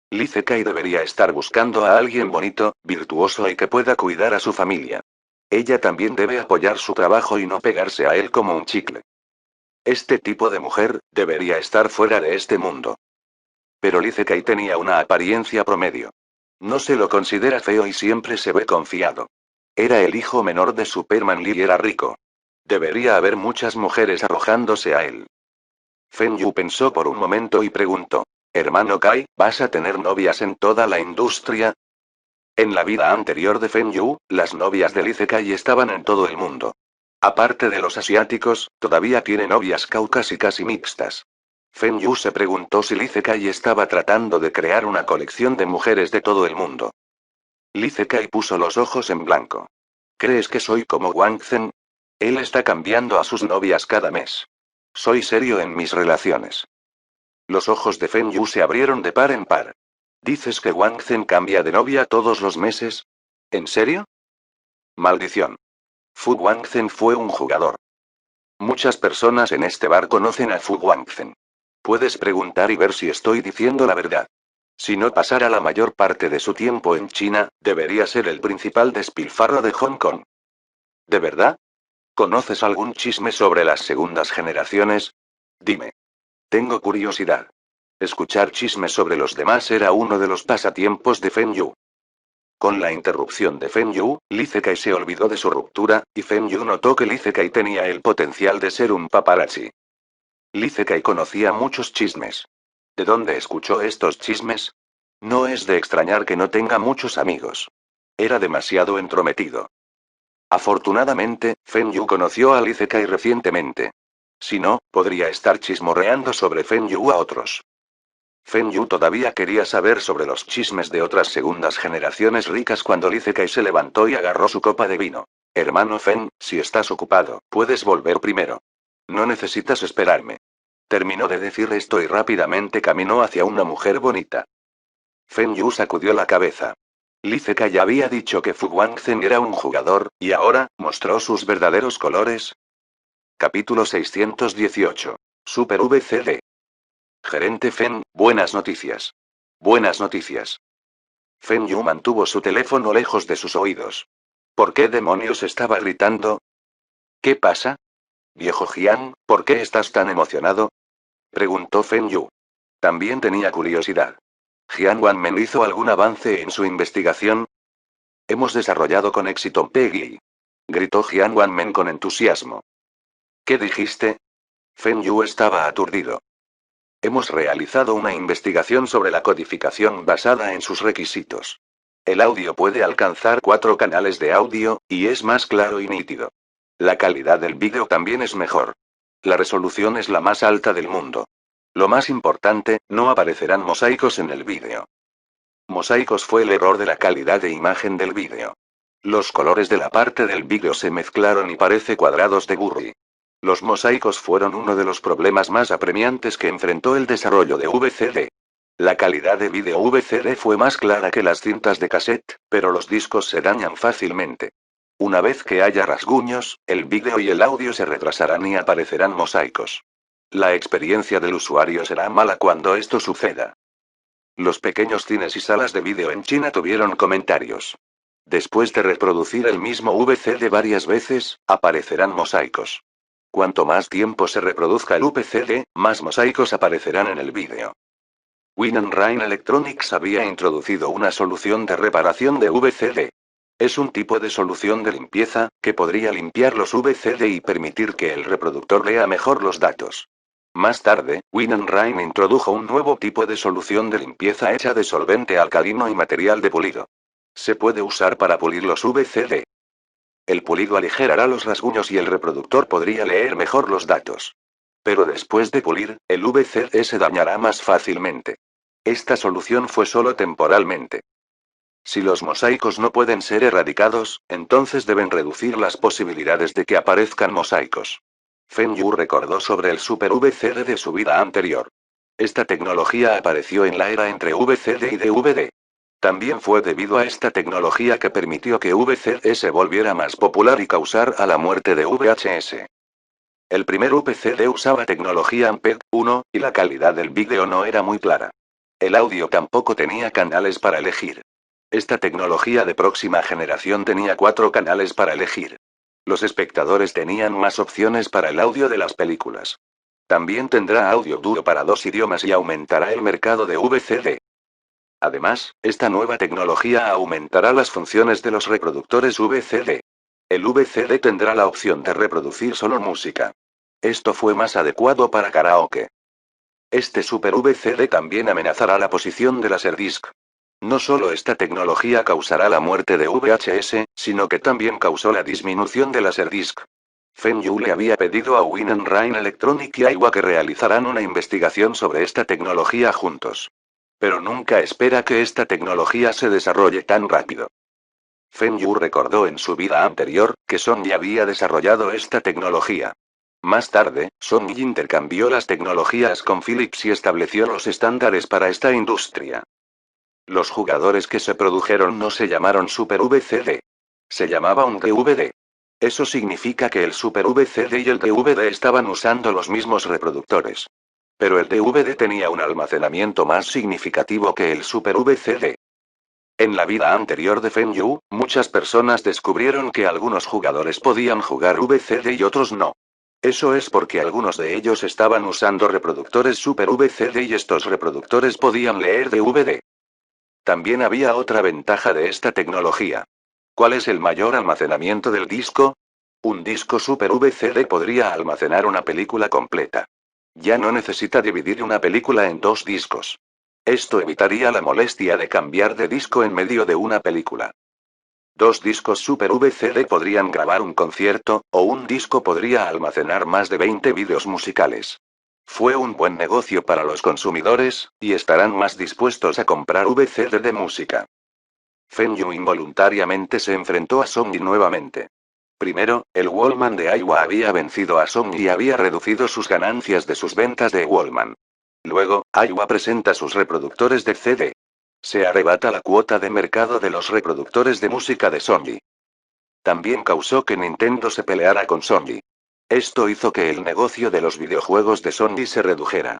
Lee Zekai debería estar buscando a alguien bonito, virtuoso y que pueda cuidar a su familia. Ella también debe apoyar su trabajo y no pegarse a él como un chicle. Este tipo de mujer, debería estar fuera de este mundo. Pero Lee Zekai tenía una apariencia promedio. No se lo considera feo y siempre se ve confiado. Era el hijo menor de Superman Lee y era rico. Debería haber muchas mujeres arrojándose a él. Feng Yu pensó por un momento y preguntó. Hermano Kai, ¿vas a tener novias en toda la industria? En la vida anterior de Feng Yu, las novias de Lee Zekai estaban en todo el mundo. Aparte de los asiáticos, todavía tiene novias caucásicas y mixtas. Feng Yu se preguntó si Lee Zekai estaba tratando de crear una colección de mujeres de todo el mundo. Lee Zekai puso los ojos en blanco. ¿Crees que soy como Wang Zhen? Él está cambiando a sus novias cada mes. Soy serio en mis relaciones. Los ojos de Feng Yu se abrieron de par en par. ¿Dices que Wang Zhen cambia de novia todos los meses? ¿En serio? Maldición. Fu Guangzhen fue un jugador. Muchas personas en este bar conocen a Fu Guangzhen. Puedes preguntar y ver si estoy diciendo la verdad. Si no pasara la mayor parte de su tiempo en China, debería ser el principal despilfarro de Hong Kong. ¿De verdad? ¿Conoces algún chisme sobre las segundas generaciones? Dime. Tengo curiosidad. Escuchar chismes sobre los demás era uno de los pasatiempos de Feng Yu. Con la interrupción de Feng Yu, Lee Zekai se olvidó de su ruptura, y Feng Yu notó que Lee Zekai tenía el potencial de ser un paparazzi. Lee Zekai conocía muchos chismes. ¿De dónde escuchó estos chismes? No es de extrañar que no tenga muchos amigos. Era demasiado entrometido. Afortunadamente, Feng Yu conoció a Lee Zekai recientemente. Si no, podría estar chismorreando sobre Feng Yu a otros. Feng Yu todavía quería saber sobre los chismes de otras segundas generaciones ricas cuando Lee Zekai se levantó y agarró su copa de vino. Hermano Feng, si estás ocupado, puedes volver primero. No necesitas esperarme. Terminó de decir esto y rápidamente caminó hacia una mujer bonita. Feng Yu sacudió la cabeza. Li Zeka ya había dicho que Fu Guangzhen era un jugador, y ahora, ¿mostró sus verdaderos colores? Capítulo 618. Super VCD. Gerente Feng, buenas noticias. Buenas noticias. Feng Yu mantuvo su teléfono lejos de sus oídos. ¿Por qué demonios estaba gritando? ¿Qué pasa? Viejo Jiang, ¿por qué estás tan emocionado? Preguntó Feng Yu. También tenía curiosidad. ¿Jiang Wanmen hizo algún avance en su investigación? Hemos desarrollado con éxito Peggy. Gritó Jiang Wanmen con entusiasmo. ¿Qué dijiste? Feng Yu estaba aturdido. Hemos realizado una investigación sobre la codificación basada en sus requisitos. El audio puede alcanzar 4 canales de audio, y es más claro y nítido. La calidad del vídeo también es mejor. La resolución es la más alta del mundo. Lo más importante, no aparecerán mosaicos en el vídeo. Mosaicos fue el error de la calidad de imagen del vídeo. Los colores de la parte del vídeo se mezclaron y parece cuadrados de Gurry. Los mosaicos fueron uno de los problemas más apremiantes que enfrentó el desarrollo de VCD. La calidad de vídeo VCD fue más clara que las cintas de cassette, pero los discos se dañan fácilmente. Una vez que haya rasguños, el vídeo y el audio se retrasarán y aparecerán mosaicos. La experiencia del usuario será mala cuando esto suceda. Los pequeños cines y salas de vídeo en China tuvieron comentarios. Después de reproducir el mismo VCD varias veces, aparecerán mosaicos. Cuanto más tiempo se reproduzca el VCD, más mosaicos aparecerán en el vídeo. Win&Rhyme Electronics había introducido una solución de reparación de VCD. Es un tipo de solución de limpieza, que podría limpiar los VCD y permitir que el reproductor lea mejor los datos. Más tarde, Win&Rhyme introdujo un nuevo tipo de solución de limpieza hecha de solvente alcalino y material de pulido. Se puede usar para pulir los VCD. El pulido aligerará los rasguños y el reproductor podría leer mejor los datos. Pero después de pulir, el VCD se dañará más fácilmente. Esta solución fue solo temporalmente. Si los mosaicos no pueden ser erradicados, entonces deben reducir las posibilidades de que aparezcan mosaicos. Feng Yu recordó sobre el Super VCD de su vida anterior. Esta tecnología apareció en la era entre VCD y DVD. También fue debido a esta tecnología que permitió que VCD se volviera más popular y causara la muerte de VHS. El primer VCD usaba tecnología MPEG 1, y la calidad del vídeo no era muy clara. El audio tampoco tenía canales para elegir. Esta tecnología de próxima generación tenía 4 canales para elegir. Los espectadores tenían más opciones para el audio de las películas. También tendrá audio duro para 2 idiomas y aumentará el mercado de VCD. Además, esta nueva tecnología aumentará las funciones de los reproductores VCD. El VCD tendrá la opción de reproducir solo música. Esto fue más adecuado para karaoke. Este Super VCD también amenazará la posición de Laserdisc. No solo esta tecnología causará la muerte de VHS, sino que también causó la disminución de Laserdisc. Feng Yu le había pedido a Win&Rhyme Electronic y Aiwa que realizaran una investigación sobre esta tecnología juntos. Pero nunca espera que esta tecnología se desarrolle tan rápido. Feng Yu recordó en su vida anterior, que Sony había desarrollado esta tecnología. Más tarde, Sony intercambió las tecnologías con Philips y estableció los estándares para esta industria. Los jugadores que se produjeron no se llamaron Super VCD. Se llamaba un DVD. Eso significa que el Super VCD y el DVD estaban usando los mismos reproductores. Pero el DVD tenía un almacenamiento más significativo que el Super VCD. En la vida anterior de Feng Yu, muchas personas descubrieron que algunos jugadores podían jugar VCD y otros no. Eso es porque algunos de ellos estaban usando reproductores Super VCD y estos reproductores podían leer DVD. También había otra ventaja de esta tecnología. ¿Cuál es el mayor almacenamiento del disco? Un disco Super VCD podría almacenar una película completa. Ya no necesita dividir una película en 2 discos. Esto evitaría la molestia de cambiar de disco en medio de una película. 2 discos Super VCD podrían grabar un concierto, o un disco podría almacenar más de 20 vídeos musicales. Fue un buen negocio para los consumidores, y estarán más dispuestos a comprar VCD de música. Feng Yu involuntariamente se enfrentó a Sony nuevamente. Primero, el Wallman de Iowa había vencido a Sony y había reducido sus ganancias de sus ventas de Wallman. Luego, Iowa presenta sus reproductores de CD. Se arrebata la cuota de mercado de los reproductores de música de Sony. También causó que Nintendo se peleara con Sony. Esto hizo que el negocio de los videojuegos de Sony se redujera.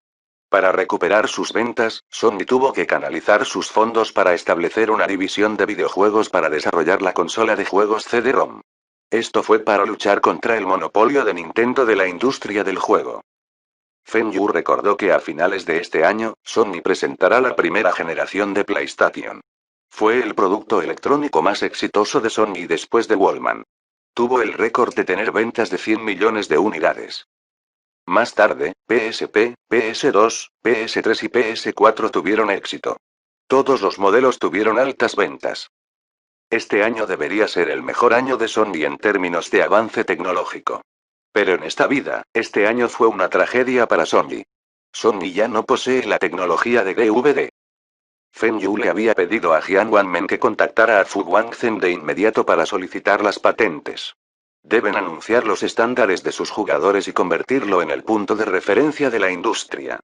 Para recuperar sus ventas, Sony tuvo que canalizar sus fondos para establecer una división de videojuegos para desarrollar la consola de juegos CD-ROM. Esto fue para luchar contra el monopolio de Nintendo de la industria del juego. Feng Yu recordó que a finales de este año, Sony presentará la primera generación de PlayStation. Fue el producto electrónico más exitoso de Sony después de Wallman. Tuvo el récord de tener ventas de 100 millones de unidades. Más tarde, PSP, PS2, PS3 y PS4 tuvieron éxito. Todos los modelos tuvieron altas ventas. Este año debería ser el mejor año de Sony en términos de avance tecnológico. Pero en esta vida, este año fue una tragedia para Sony. Sony ya no posee la tecnología de DVD. Feng Yu le había pedido a Jian Wanmen que contactara a Fu Guangzhen de inmediato para solicitar las patentes. Deben anunciar los estándares de sus jugadores y convertirlo en el punto de referencia de la industria.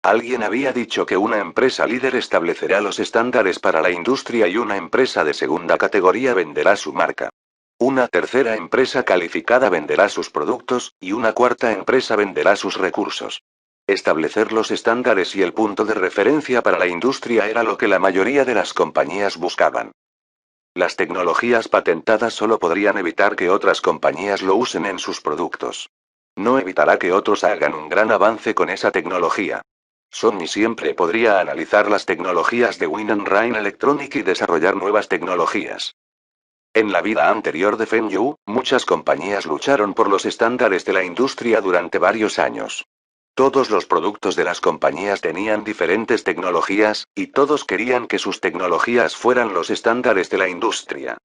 Alguien había dicho que una empresa líder establecerá los estándares para la industria y una empresa de segunda categoría venderá su marca. Una tercera empresa calificada venderá sus productos, y una cuarta empresa venderá sus recursos. Establecer los estándares y el punto de referencia para la industria era lo que la mayoría de las compañías buscaban. Las tecnologías patentadas solo podrían evitar que otras compañías lo usen en sus productos. No evitará que otros hagan un gran avance con esa tecnología. Sony siempre podría analizar las tecnologías de Win and Rhyme Electronic y desarrollar nuevas tecnologías. En la vida anterior de Feng Yu, muchas compañías lucharon por los estándares de la industria durante varios años. Todos los productos de las compañías tenían diferentes tecnologías, y todos querían que sus tecnologías fueran los estándares de la industria.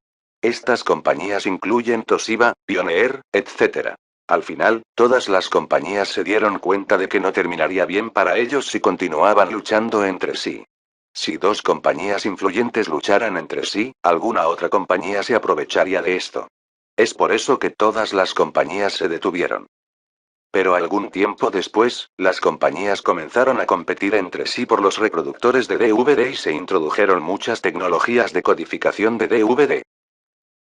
Estas compañías incluyen Toshiba, Pioneer, etc. Al final, todas las compañías se dieron cuenta de que no terminaría bien para ellos si continuaban luchando entre sí. Si dos compañías influyentes lucharan entre sí, alguna otra compañía se aprovecharía de esto. Es por eso que todas las compañías se detuvieron. Pero algún tiempo después, las compañías comenzaron a competir entre sí por los reproductores de DVD y se introdujeron muchas tecnologías de codificación de DVD.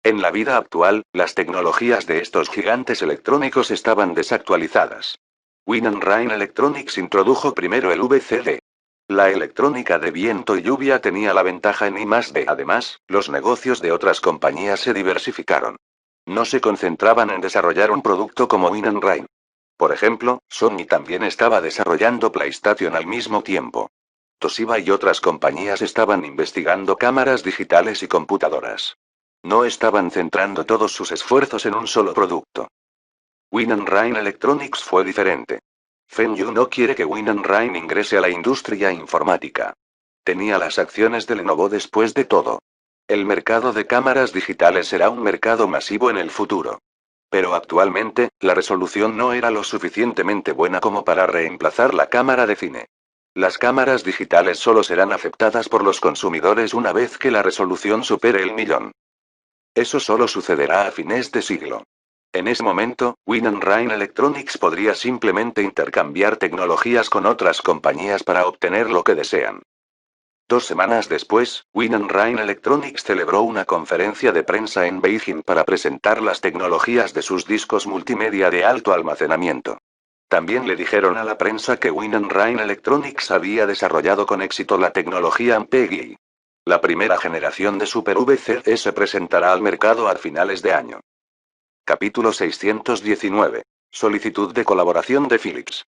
En la vida actual, las tecnologías de estos gigantes electrónicos estaban desactualizadas. Win and Rhyme Electronics introdujo primero el VCD. La electrónica de viento y lluvia tenía la ventaja en I+D. Además, los negocios de otras compañías se diversificaron. No se concentraban en desarrollar un producto como Win and Rhyme. Por ejemplo, Sony también estaba desarrollando PlayStation al mismo tiempo. Toshiba y otras compañías estaban investigando cámaras digitales y computadoras. No estaban centrando todos sus esfuerzos en un solo producto. Win and Rhyme Electronics fue diferente. Feng Yu no quiere que Win and Rhyme ingrese a la industria informática. Tenía las acciones de Lenovo después de todo. El mercado de cámaras digitales será un mercado masivo en el futuro. Pero actualmente, la resolución no era lo suficientemente buena como para reemplazar la cámara de cine. Las cámaras digitales solo serán aceptadas por los consumidores una vez que la resolución supere el 1.000.000. Eso solo sucederá a fines de siglo. En ese momento, Win and Rhyme Electronics podría simplemente intercambiar tecnologías con otras compañías para obtener lo que desean. 2 semanas después, Win and Rhyme Electronics celebró una conferencia de prensa en Beijing para presentar las tecnologías de sus discos multimedia de alto almacenamiento. También le dijeron a la prensa que Win and Rhyme Electronics había desarrollado con éxito la tecnología MPEG. La primera generación de Super VCD se presentará al mercado a finales de año. Capítulo 619. Solicitud de colaboración de Philips.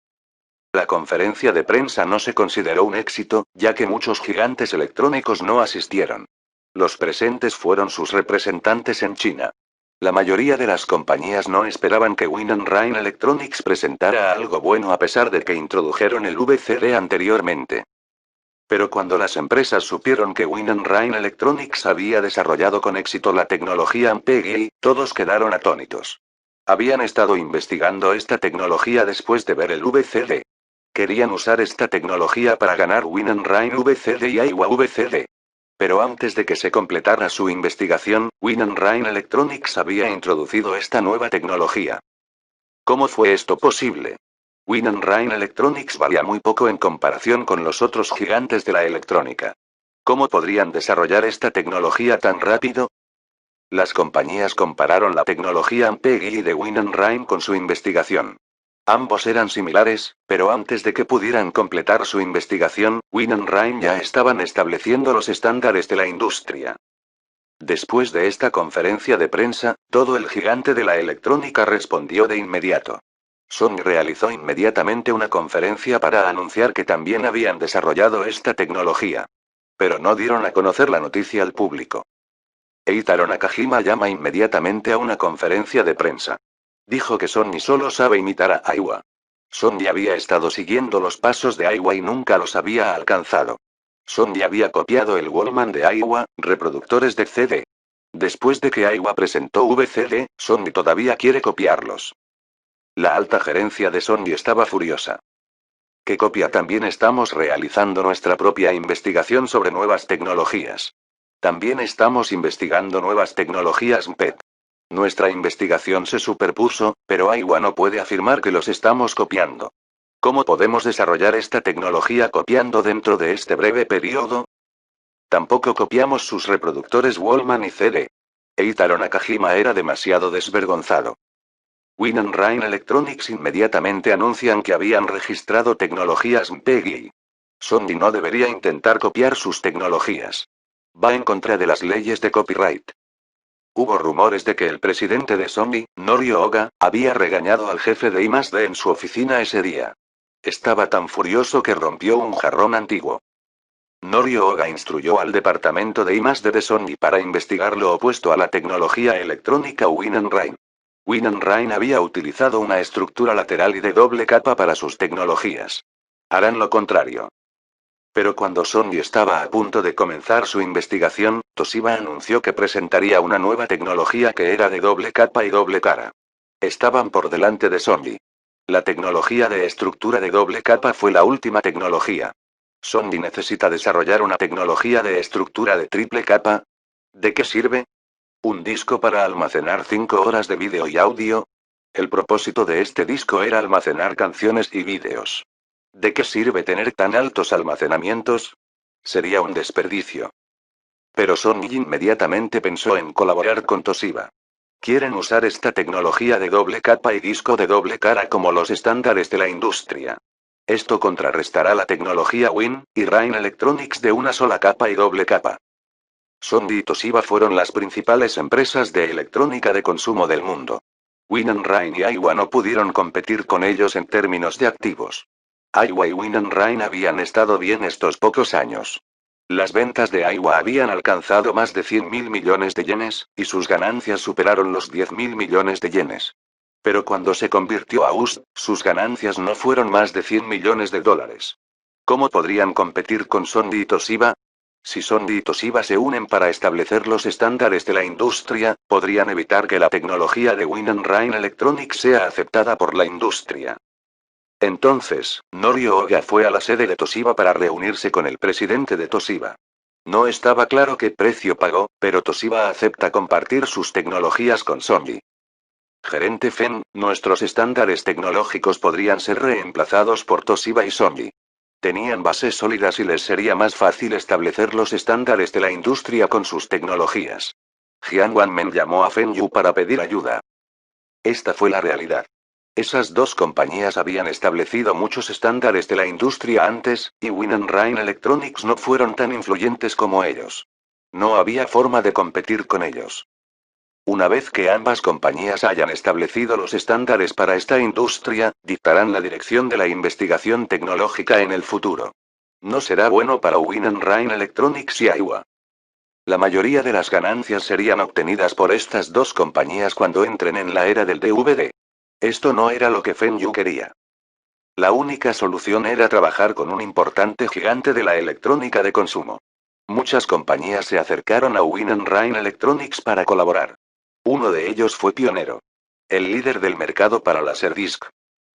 La conferencia de prensa no se consideró un éxito, ya que muchos gigantes electrónicos no asistieron. Los presentes fueron sus representantes en China. La mayoría de las compañías no esperaban que Win and Rhyme Electronics presentara algo bueno a pesar de que introdujeron el VCD anteriormente. Pero cuando las empresas supieron que Win and Rhyme Electronics había desarrollado con éxito la tecnología MPEG, todos quedaron atónitos. Habían estado investigando esta tecnología después de ver el VCD. Querían usar esta tecnología para ganar Win and Rhyme VCD y Iowa VCD. Pero antes de que se completara su investigación, Rain Electronics había introducido esta nueva tecnología. ¿Cómo fue esto posible? Rain Electronics valía muy poco en comparación con los otros gigantes de la electrónica. ¿Cómo podrían desarrollar esta tecnología tan rápido? Las compañías compararon la tecnología Ampegui de Rain con su investigación. Ambos eran similares, pero antes de que pudieran completar su investigación, Rain ya estaban estableciendo los estándares de la industria. Después de esta conferencia de prensa, todo el gigante de la electrónica respondió de inmediato. Sony realizó inmediatamente una conferencia para anunciar que también habían desarrollado esta tecnología. Pero no dieron a conocer la noticia al público. Eitaro Nakajima llama inmediatamente a una conferencia de prensa. Dijo que Sony solo sabe imitar a Aiwa. Sony había estado siguiendo los pasos de Aiwa y nunca los había alcanzado. Sony había copiado el Walkman de Aiwa, reproductores de CD. Después de que Aiwa presentó VCD, Sony todavía quiere copiarlos. La alta gerencia de Sony estaba furiosa. ¿Qué copia? También estamos realizando nuestra propia investigación sobre nuevas tecnologías. También estamos investigando nuevas tecnologías MPET. Nuestra investigación se superpuso, pero Aiwa no puede afirmar que los estamos copiando. ¿Cómo podemos desarrollar esta tecnología copiando dentro de este breve periodo? Tampoco copiamos sus reproductores Walkman y CD. Eitaro Nakajima era demasiado desvergonzado. Rain Electronics inmediatamente anuncian que habían registrado tecnologías Mpegui. Sony no debería intentar copiar sus tecnologías. Va en contra de las leyes de copyright. Hubo rumores de que el presidente de Sony, Norio Oga, había regañado al jefe de I+D en su oficina ese día. Estaba tan furioso que rompió un jarrón antiguo. Norio Oga instruyó al departamento de I+D de Sony para investigar lo opuesto a la tecnología electrónica Rain. Rain había utilizado una estructura lateral y de doble capa para sus tecnologías. Harán lo contrario. Pero cuando Sony estaba a punto de comenzar su investigación, Toshiba anunció que presentaría una nueva tecnología que era de doble capa y doble cara. Estaban por delante de Sony. La tecnología de estructura de doble capa fue la última tecnología. Sony necesita desarrollar una tecnología de estructura de triple capa. ¿De qué sirve? ¿Un disco para almacenar 5 horas de vídeo y audio? El propósito de este disco era almacenar canciones y vídeos. ¿De qué sirve tener tan altos almacenamientos? Sería un desperdicio. Pero Sony inmediatamente pensó en colaborar con Toshiba. Quieren usar esta tecnología de doble capa y disco de doble cara como los estándares de la industria. Esto contrarrestará la tecnología Rain Electronics de una sola capa y doble capa. Sony y Toshiba fueron las principales empresas de electrónica de consumo del mundo. Rain y Aiwa no pudieron competir con ellos en términos de activos. Aiwa y Rain habían estado bien estos pocos años. Las ventas de Aiwa habían alcanzado más de 100.000 millones de yenes, y sus ganancias superaron los 10.000 millones de yenes. Pero cuando se convirtió a US, sus ganancias no fueron más de 100 millones de dólares. ¿Cómo podrían competir con Sony y Toshiba? Si Sony y Toshiba se unen para establecer los estándares de la industria, podrían evitar que la tecnología de Rain Electronics sea aceptada por la industria. Entonces, Norio Oga fue a la sede de Toshiba para reunirse con el presidente de Toshiba. No estaba claro qué precio pagó, pero Toshiba acepta compartir sus tecnologías con Sony. Gerente Fen, nuestros estándares tecnológicos podrían ser reemplazados por Toshiba y Sony. Tenían bases sólidas y les sería más fácil establecer los estándares de la industria con sus tecnologías. Jian Wanmen llamó a Fen Yu para pedir ayuda. Esta fue la realidad. Esas dos compañías habían establecido muchos estándares de la industria antes, y Rain Electronics no fueron tan influyentes como ellos. No había forma de competir con ellos. Una vez que ambas compañías hayan establecido los estándares para esta industria, dictarán la dirección de la investigación tecnológica en el futuro. No será bueno para Rain Electronics y Aiwa. La mayoría de las ganancias serían obtenidas por estas dos compañías cuando entren en la era del DVD. Esto no era lo que Fen Yu quería. La única solución era trabajar con un importante gigante de la electrónica de consumo. Muchas compañías se acercaron a Rain Electronics para colaborar. Uno de ellos fue pionero. El líder del mercado para Laserdisc.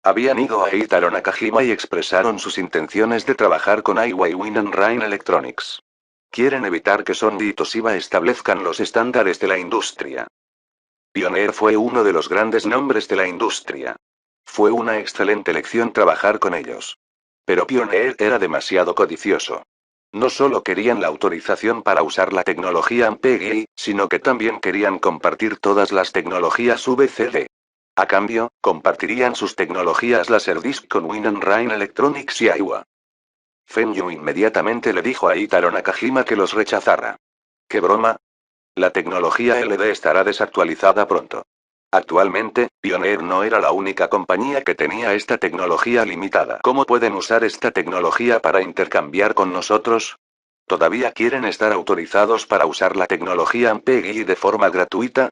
Habían ido a Eitaro Nakajima y expresaron sus intenciones de trabajar con Aiwa y Rain Electronics. Quieren evitar que Sony y Toshiba establezcan los estándares de la industria. Pioneer fue uno de los grandes nombres de la industria. Fue una excelente elección trabajar con ellos. Pero Pioneer era demasiado codicioso. No solo querían la autorización para usar la tecnología Ampere, sino que también querían compartir todas las tecnologías VCD. A cambio, compartirían sus tecnologías Laserdisc con Rain Electronics y Aiwa. Fenyu inmediatamente le dijo a Itaro Nakajima que los rechazara. ¿Qué broma? La tecnología LD estará desactualizada pronto. Actualmente, Pioneer no era la única compañía que tenía esta tecnología limitada. ¿Cómo pueden usar esta tecnología para intercambiar con nosotros? ¿Todavía quieren estar autorizados para usar la tecnología Ampere de forma gratuita?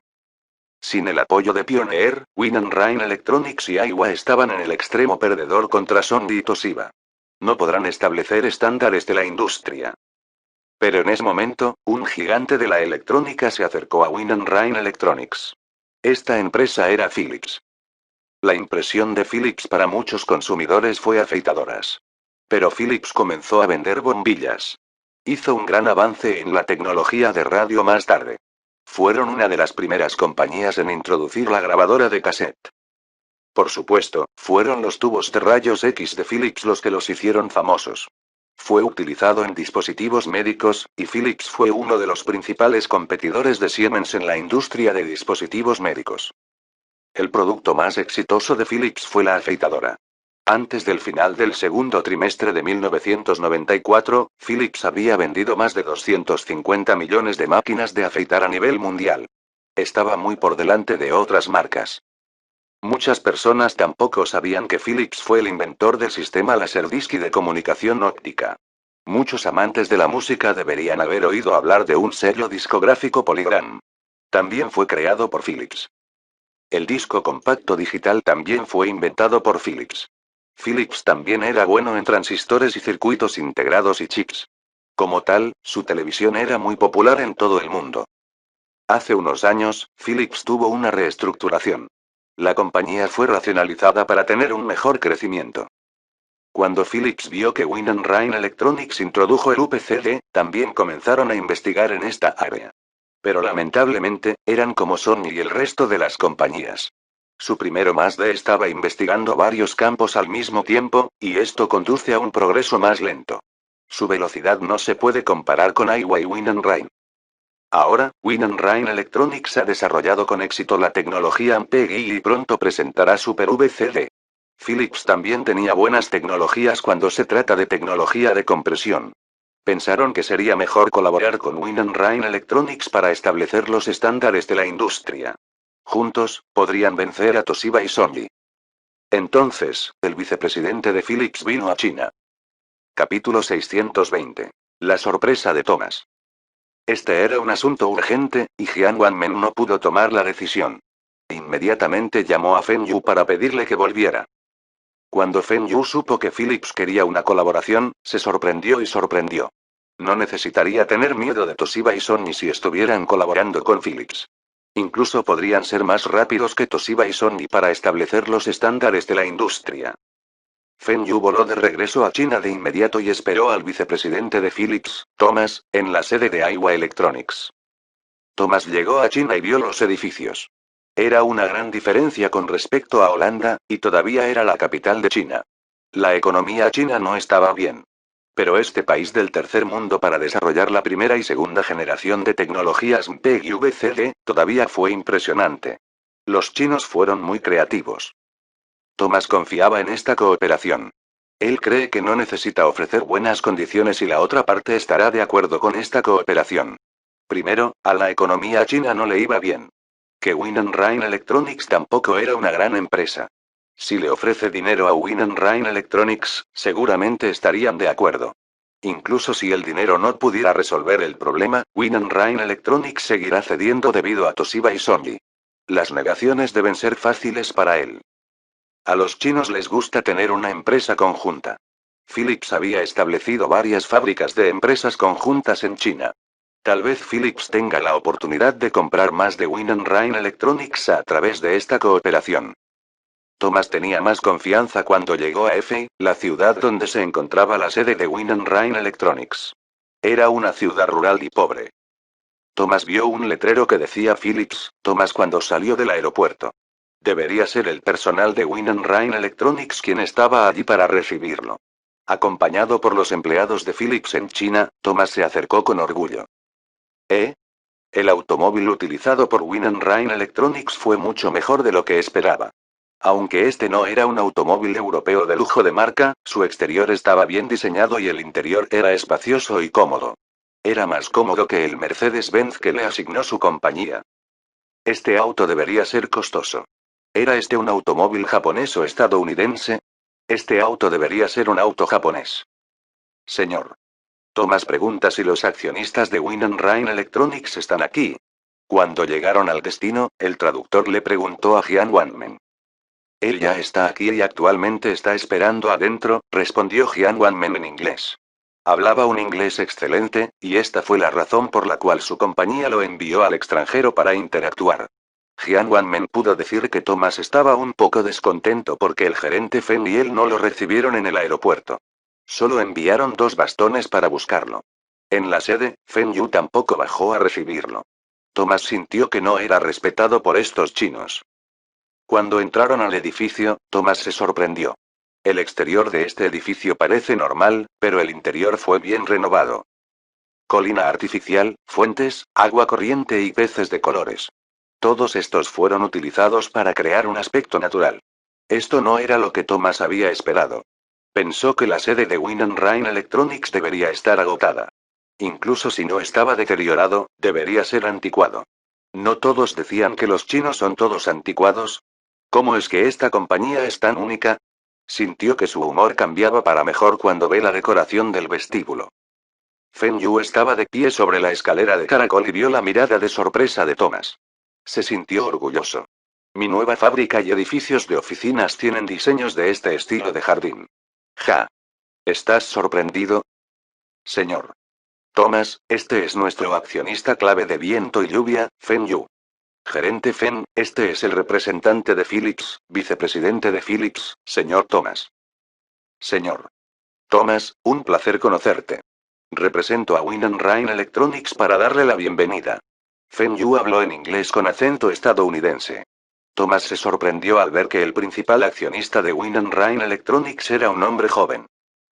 Sin el apoyo de Pioneer, Rain Electronics y Aiwa estaban en el extremo perdedor contra Sony y Toshiba. No podrán establecer estándares de la industria. Pero en ese momento, un gigante de la electrónica se acercó a Rain Electronics. Esta empresa era Philips. La impresión de Philips para muchos consumidores fue afeitadoras. Pero Philips comenzó a vender bombillas. Hizo un gran avance en la tecnología de radio más tarde. Fueron una de las primeras compañías en introducir la grabadora de cassette. Por supuesto, fueron los tubos de rayos X de Philips los que los hicieron famosos. Fue utilizado en dispositivos médicos, y Philips fue uno de los principales competidores de Siemens en la industria de dispositivos médicos. El producto más exitoso de Philips fue la afeitadora. Antes del final del segundo trimestre de 1994, Philips había vendido más de 250 millones de máquinas de afeitar a nivel mundial. Estaba muy por delante de otras marcas. Muchas personas tampoco sabían que Philips fue el inventor del sistema Laserdisc y de comunicación óptica. Muchos amantes de la música deberían haber oído hablar de un sello discográfico Polygram. También fue creado por Philips. El disco compacto digital también fue inventado por Philips. Philips también era bueno en transistores y circuitos integrados y chips. Como tal, su televisión era muy popular en todo el mundo. Hace unos años, Philips tuvo una reestructuración. La compañía fue racionalizada para tener un mejor crecimiento. Cuando Philips vio que Rain Electronics introdujo el UPCD, también comenzaron a investigar en esta área. Pero lamentablemente, eran como Sony y el resto de las compañías. Su primero más D estaba investigando varios campos al mismo tiempo, y esto conduce a un progreso más lento. Su velocidad no se puede comparar con Aiwa y Rain. Ahora, Rain Electronics ha desarrollado con éxito la tecnología Ampere y pronto presentará Super VCD. Philips también tenía buenas tecnologías cuando se trata de tecnología de compresión. Pensaron que sería mejor colaborar con Rain Electronics para establecer los estándares de la industria. Juntos, podrían vencer a Toshiba y Sony. Entonces, el vicepresidente de Philips vino a China. Capítulo 620. La sorpresa de Thomas. Este era un asunto urgente, y Jian Wanmen no pudo tomar la decisión. Inmediatamente llamó a Feng Yu para pedirle que volviera. Cuando Feng Yu supo que Philips quería una colaboración, se sorprendió y sorprendió. No necesitaría tener miedo de Toshiba y Sony si estuvieran colaborando con Philips. Incluso podrían ser más rápidos que Toshiba y Sony para establecer los estándares de la industria. Feng Yu voló de regreso a China de inmediato y esperó al vicepresidente de Philips, Thomas, en la sede de Aiwa Electronics. Thomas llegó a China y vio los edificios. Era una gran diferencia con respecto a Holanda, y todavía era la capital de China. La economía china no estaba bien. Pero este país del tercer mundo para desarrollar la primera y segunda generación de tecnologías MPEG y VCD, todavía fue impresionante. Los chinos fueron muy creativos. Thomas confiaba en esta cooperación. Él cree que no necesita ofrecer buenas condiciones y la otra parte estará de acuerdo con esta cooperación. Primero, a la economía china no le iba bien. Que Rain Electronics tampoco era una gran empresa. Si le ofrece dinero a Rain Electronics, seguramente estarían de acuerdo. Incluso si el dinero no pudiera resolver el problema, Rain Electronics seguirá cediendo debido a Toshiba y Sony. Las negaciones deben ser fáciles para él. A los chinos les gusta tener una empresa conjunta. Philips había establecido varias fábricas de empresas conjuntas en China. Tal vez Philips tenga la oportunidad de comprar más de Rain Electronics a través de esta cooperación. Thomas tenía más confianza cuando llegó a Hefei, la ciudad donde se encontraba la sede de Rain Electronics. Era una ciudad rural y pobre. Thomas vio un letrero que decía Philips, Thomas cuando salió del aeropuerto. Debería ser el personal de Win Rain Electronics quien estaba allí para recibirlo. Acompañado por los empleados de Philips en China, Thomas se acercó con orgullo. ¿Eh? El automóvil utilizado por Win Rain Electronics fue mucho mejor de lo que esperaba. Aunque este no era un automóvil europeo de lujo de marca, su exterior estaba bien diseñado y el interior era espacioso y cómodo. Era más cómodo que el Mercedes-Benz que le asignó su compañía. Este auto debería ser costoso. ¿Era este un automóvil japonés o estadounidense? Este auto debería ser un auto japonés. Señor. Thomas pregunta si los accionistas de Win Rain Electronics están aquí. Cuando llegaron al destino, el traductor le preguntó a Jian Wanmen. Él ya está aquí y actualmente está esperando adentro, respondió Jian Wanmen en inglés. Hablaba un inglés excelente, y esta fue la razón por la cual su compañía lo envió al extranjero para interactuar. Jian Wanmen pudo decir que Thomas estaba un poco descontento porque el gerente Feng y él no lo recibieron en el aeropuerto. Solo enviaron 2 bastones para buscarlo. En la sede, Feng Yu tampoco bajó a recibirlo. Thomas sintió que no era respetado por estos chinos. Cuando entraron al edificio, Thomas se sorprendió. El exterior de este edificio parece normal, pero el interior fue bien renovado. Colina artificial, fuentes, agua corriente y peces de colores. Todos estos fueron utilizados para crear un aspecto natural. Esto no era lo que Thomas había esperado. Pensó que la sede de Win Rain Electronics debería estar agotada. Incluso si no estaba deteriorado, debería ser anticuado. ¿No todos decían que los chinos son todos anticuados? ¿Cómo es que esta compañía es tan única? Sintió que su humor cambiaba para mejor cuando ve la decoración del vestíbulo. Feng Yu estaba de pie sobre la escalera de caracol y vio la mirada de sorpresa de Thomas. Se sintió orgulloso. Mi nueva fábrica y edificios de oficinas tienen diseños de este estilo de jardín. Ja. ¿Estás sorprendido? Señor. Thomas, este es nuestro accionista clave de viento y lluvia, Feng Yu. Gerente Feng, este es el representante de Philips, vicepresidente de Philips, señor Thomas. Señor. Thomas, un placer conocerte. Represento a Win Rain Electronics para darle la bienvenida. Feng Yu habló en inglés con acento estadounidense. Thomas se sorprendió al ver que el principal accionista de Win Rain Electronics era un hombre joven.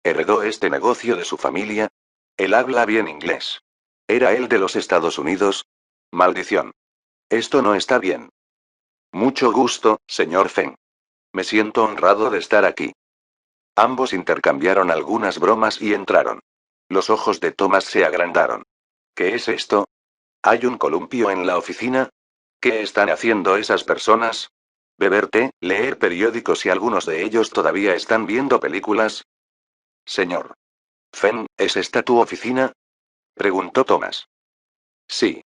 ¿Heredó este negocio de su familia? Él habla bien inglés. ¿Era él de los Estados Unidos? Maldición. Esto no está bien. Mucho gusto, señor Feng. Me siento honrado de estar aquí. Ambos intercambiaron algunas bromas y entraron. Los ojos de Thomas se agrandaron. ¿Qué es esto? ¿Hay un columpio en la oficina? ¿Qué están haciendo esas personas? ¿Beber té, leer periódicos y algunos de ellos todavía están viendo películas? Señor. Feng, ¿es esta tu oficina? Preguntó Thomas. Sí.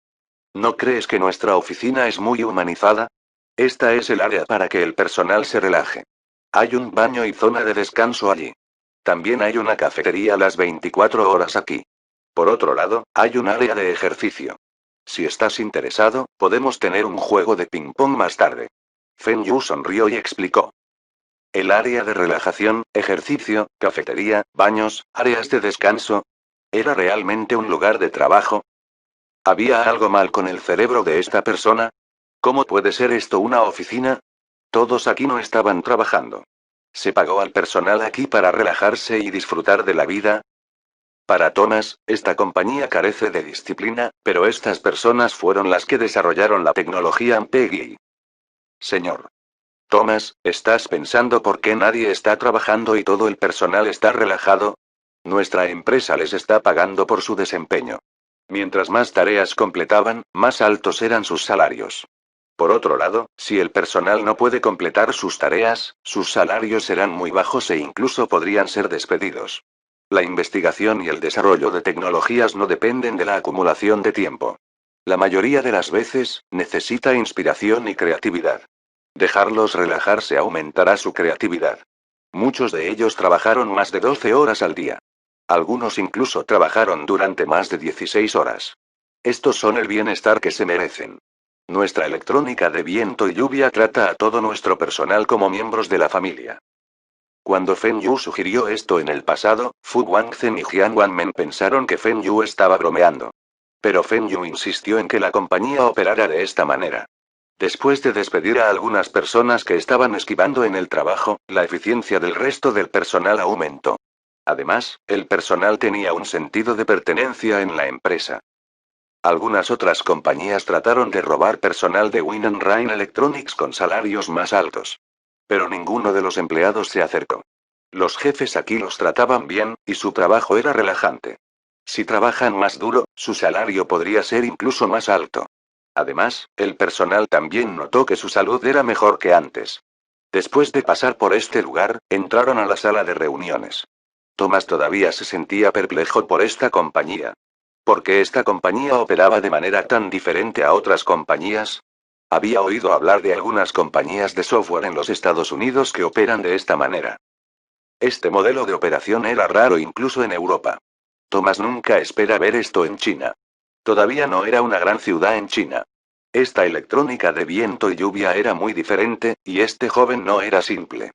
¿No crees que nuestra oficina es muy humanizada? Esta es el área para que el personal se relaje. Hay un baño y zona de descanso allí. También hay una cafetería las 24 horas aquí. Por otro lado, hay un área de ejercicio. Si estás interesado, podemos tener un juego de ping-pong más tarde. Feng Yu sonrió y explicó. El área de relajación, ejercicio, cafetería, baños, áreas de descanso. ¿Era realmente un lugar de trabajo? ¿Había algo mal con el cerebro de esta persona? ¿Cómo puede ser esto una oficina? Todos aquí no estaban trabajando. ¿Se pagó al personal aquí para relajarse y disfrutar de la vida? Para Thomas, esta compañía carece de disciplina, pero estas personas fueron las que desarrollaron la tecnología Ampegui. Señor. Thomas, ¿estás pensando por qué nadie está trabajando y todo el personal está relajado? Nuestra empresa les está pagando por su desempeño. Mientras más tareas completaban, más altos eran sus salarios. Por otro lado, si el personal no puede completar sus tareas, sus salarios serán muy bajos e incluso podrían ser despedidos. La investigación y el desarrollo de tecnologías no dependen de la acumulación de tiempo. La mayoría de las veces, necesita inspiración y creatividad. Dejarlos relajarse aumentará su creatividad. Muchos de ellos trabajaron más de 12 horas al día. Algunos incluso trabajaron durante más de 16 horas. Estos son el bienestar que se merecen. Nuestra electrónica de viento y lluvia trata a todo nuestro personal como miembros de la familia. Cuando Feng Yu sugirió esto en el pasado, Fu Guangzhen y Jian Wanmen pensaron que Feng Yu estaba bromeando. Pero Feng Yu insistió en que la compañía operara de esta manera. Después de despedir a algunas personas que estaban esquivando en el trabajo, la eficiencia del resto del personal aumentó. Además, el personal tenía un sentido de pertenencia en la empresa. Algunas otras compañías trataron de robar personal de Win Rain Electronics con salarios más altos. Pero ninguno de los empleados se acercó. Los jefes aquí los trataban bien, y su trabajo era relajante. Si trabajan más duro, su salario podría ser incluso más alto. Además, el personal también notó que su salud era mejor que antes. Después de pasar por este lugar, entraron a la sala de reuniones. Thomas todavía se sentía perplejo por esta compañía. ¿Por qué esta compañía operaba de manera tan diferente a otras compañías? Había oído hablar de algunas compañías de software en los Estados Unidos que operan de esta manera. Este modelo de operación era raro incluso en Europa. Thomas nunca espera ver esto en China. Todavía no era una gran ciudad en China. Esta electrónica de viento y lluvia era muy diferente, y este joven no era simple.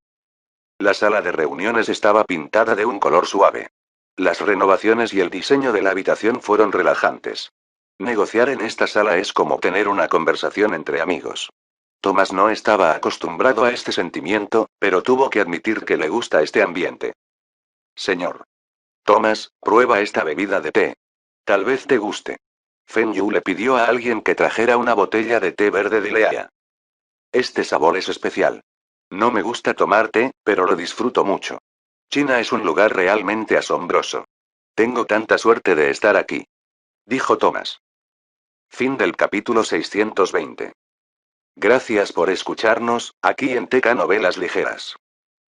La sala de reuniones estaba pintada de un color suave. Las renovaciones y el diseño de la habitación fueron relajantes. Negociar en esta sala es como tener una conversación entre amigos. Thomas no estaba acostumbrado a este sentimiento, pero tuvo que admitir que le gusta este ambiente. Señor Thomas, prueba esta bebida de té. Tal vez te guste. Feng Yu le pidió a alguien que trajera una botella de té verde de Lea. Este sabor es especial. No me gusta tomar té, pero lo disfruto mucho. China es un lugar realmente asombroso. Tengo tanta suerte de estar aquí. Dijo Thomas. Fin del capítulo 620. Gracias por escucharnos, aquí en Teca Novelas Ligeras.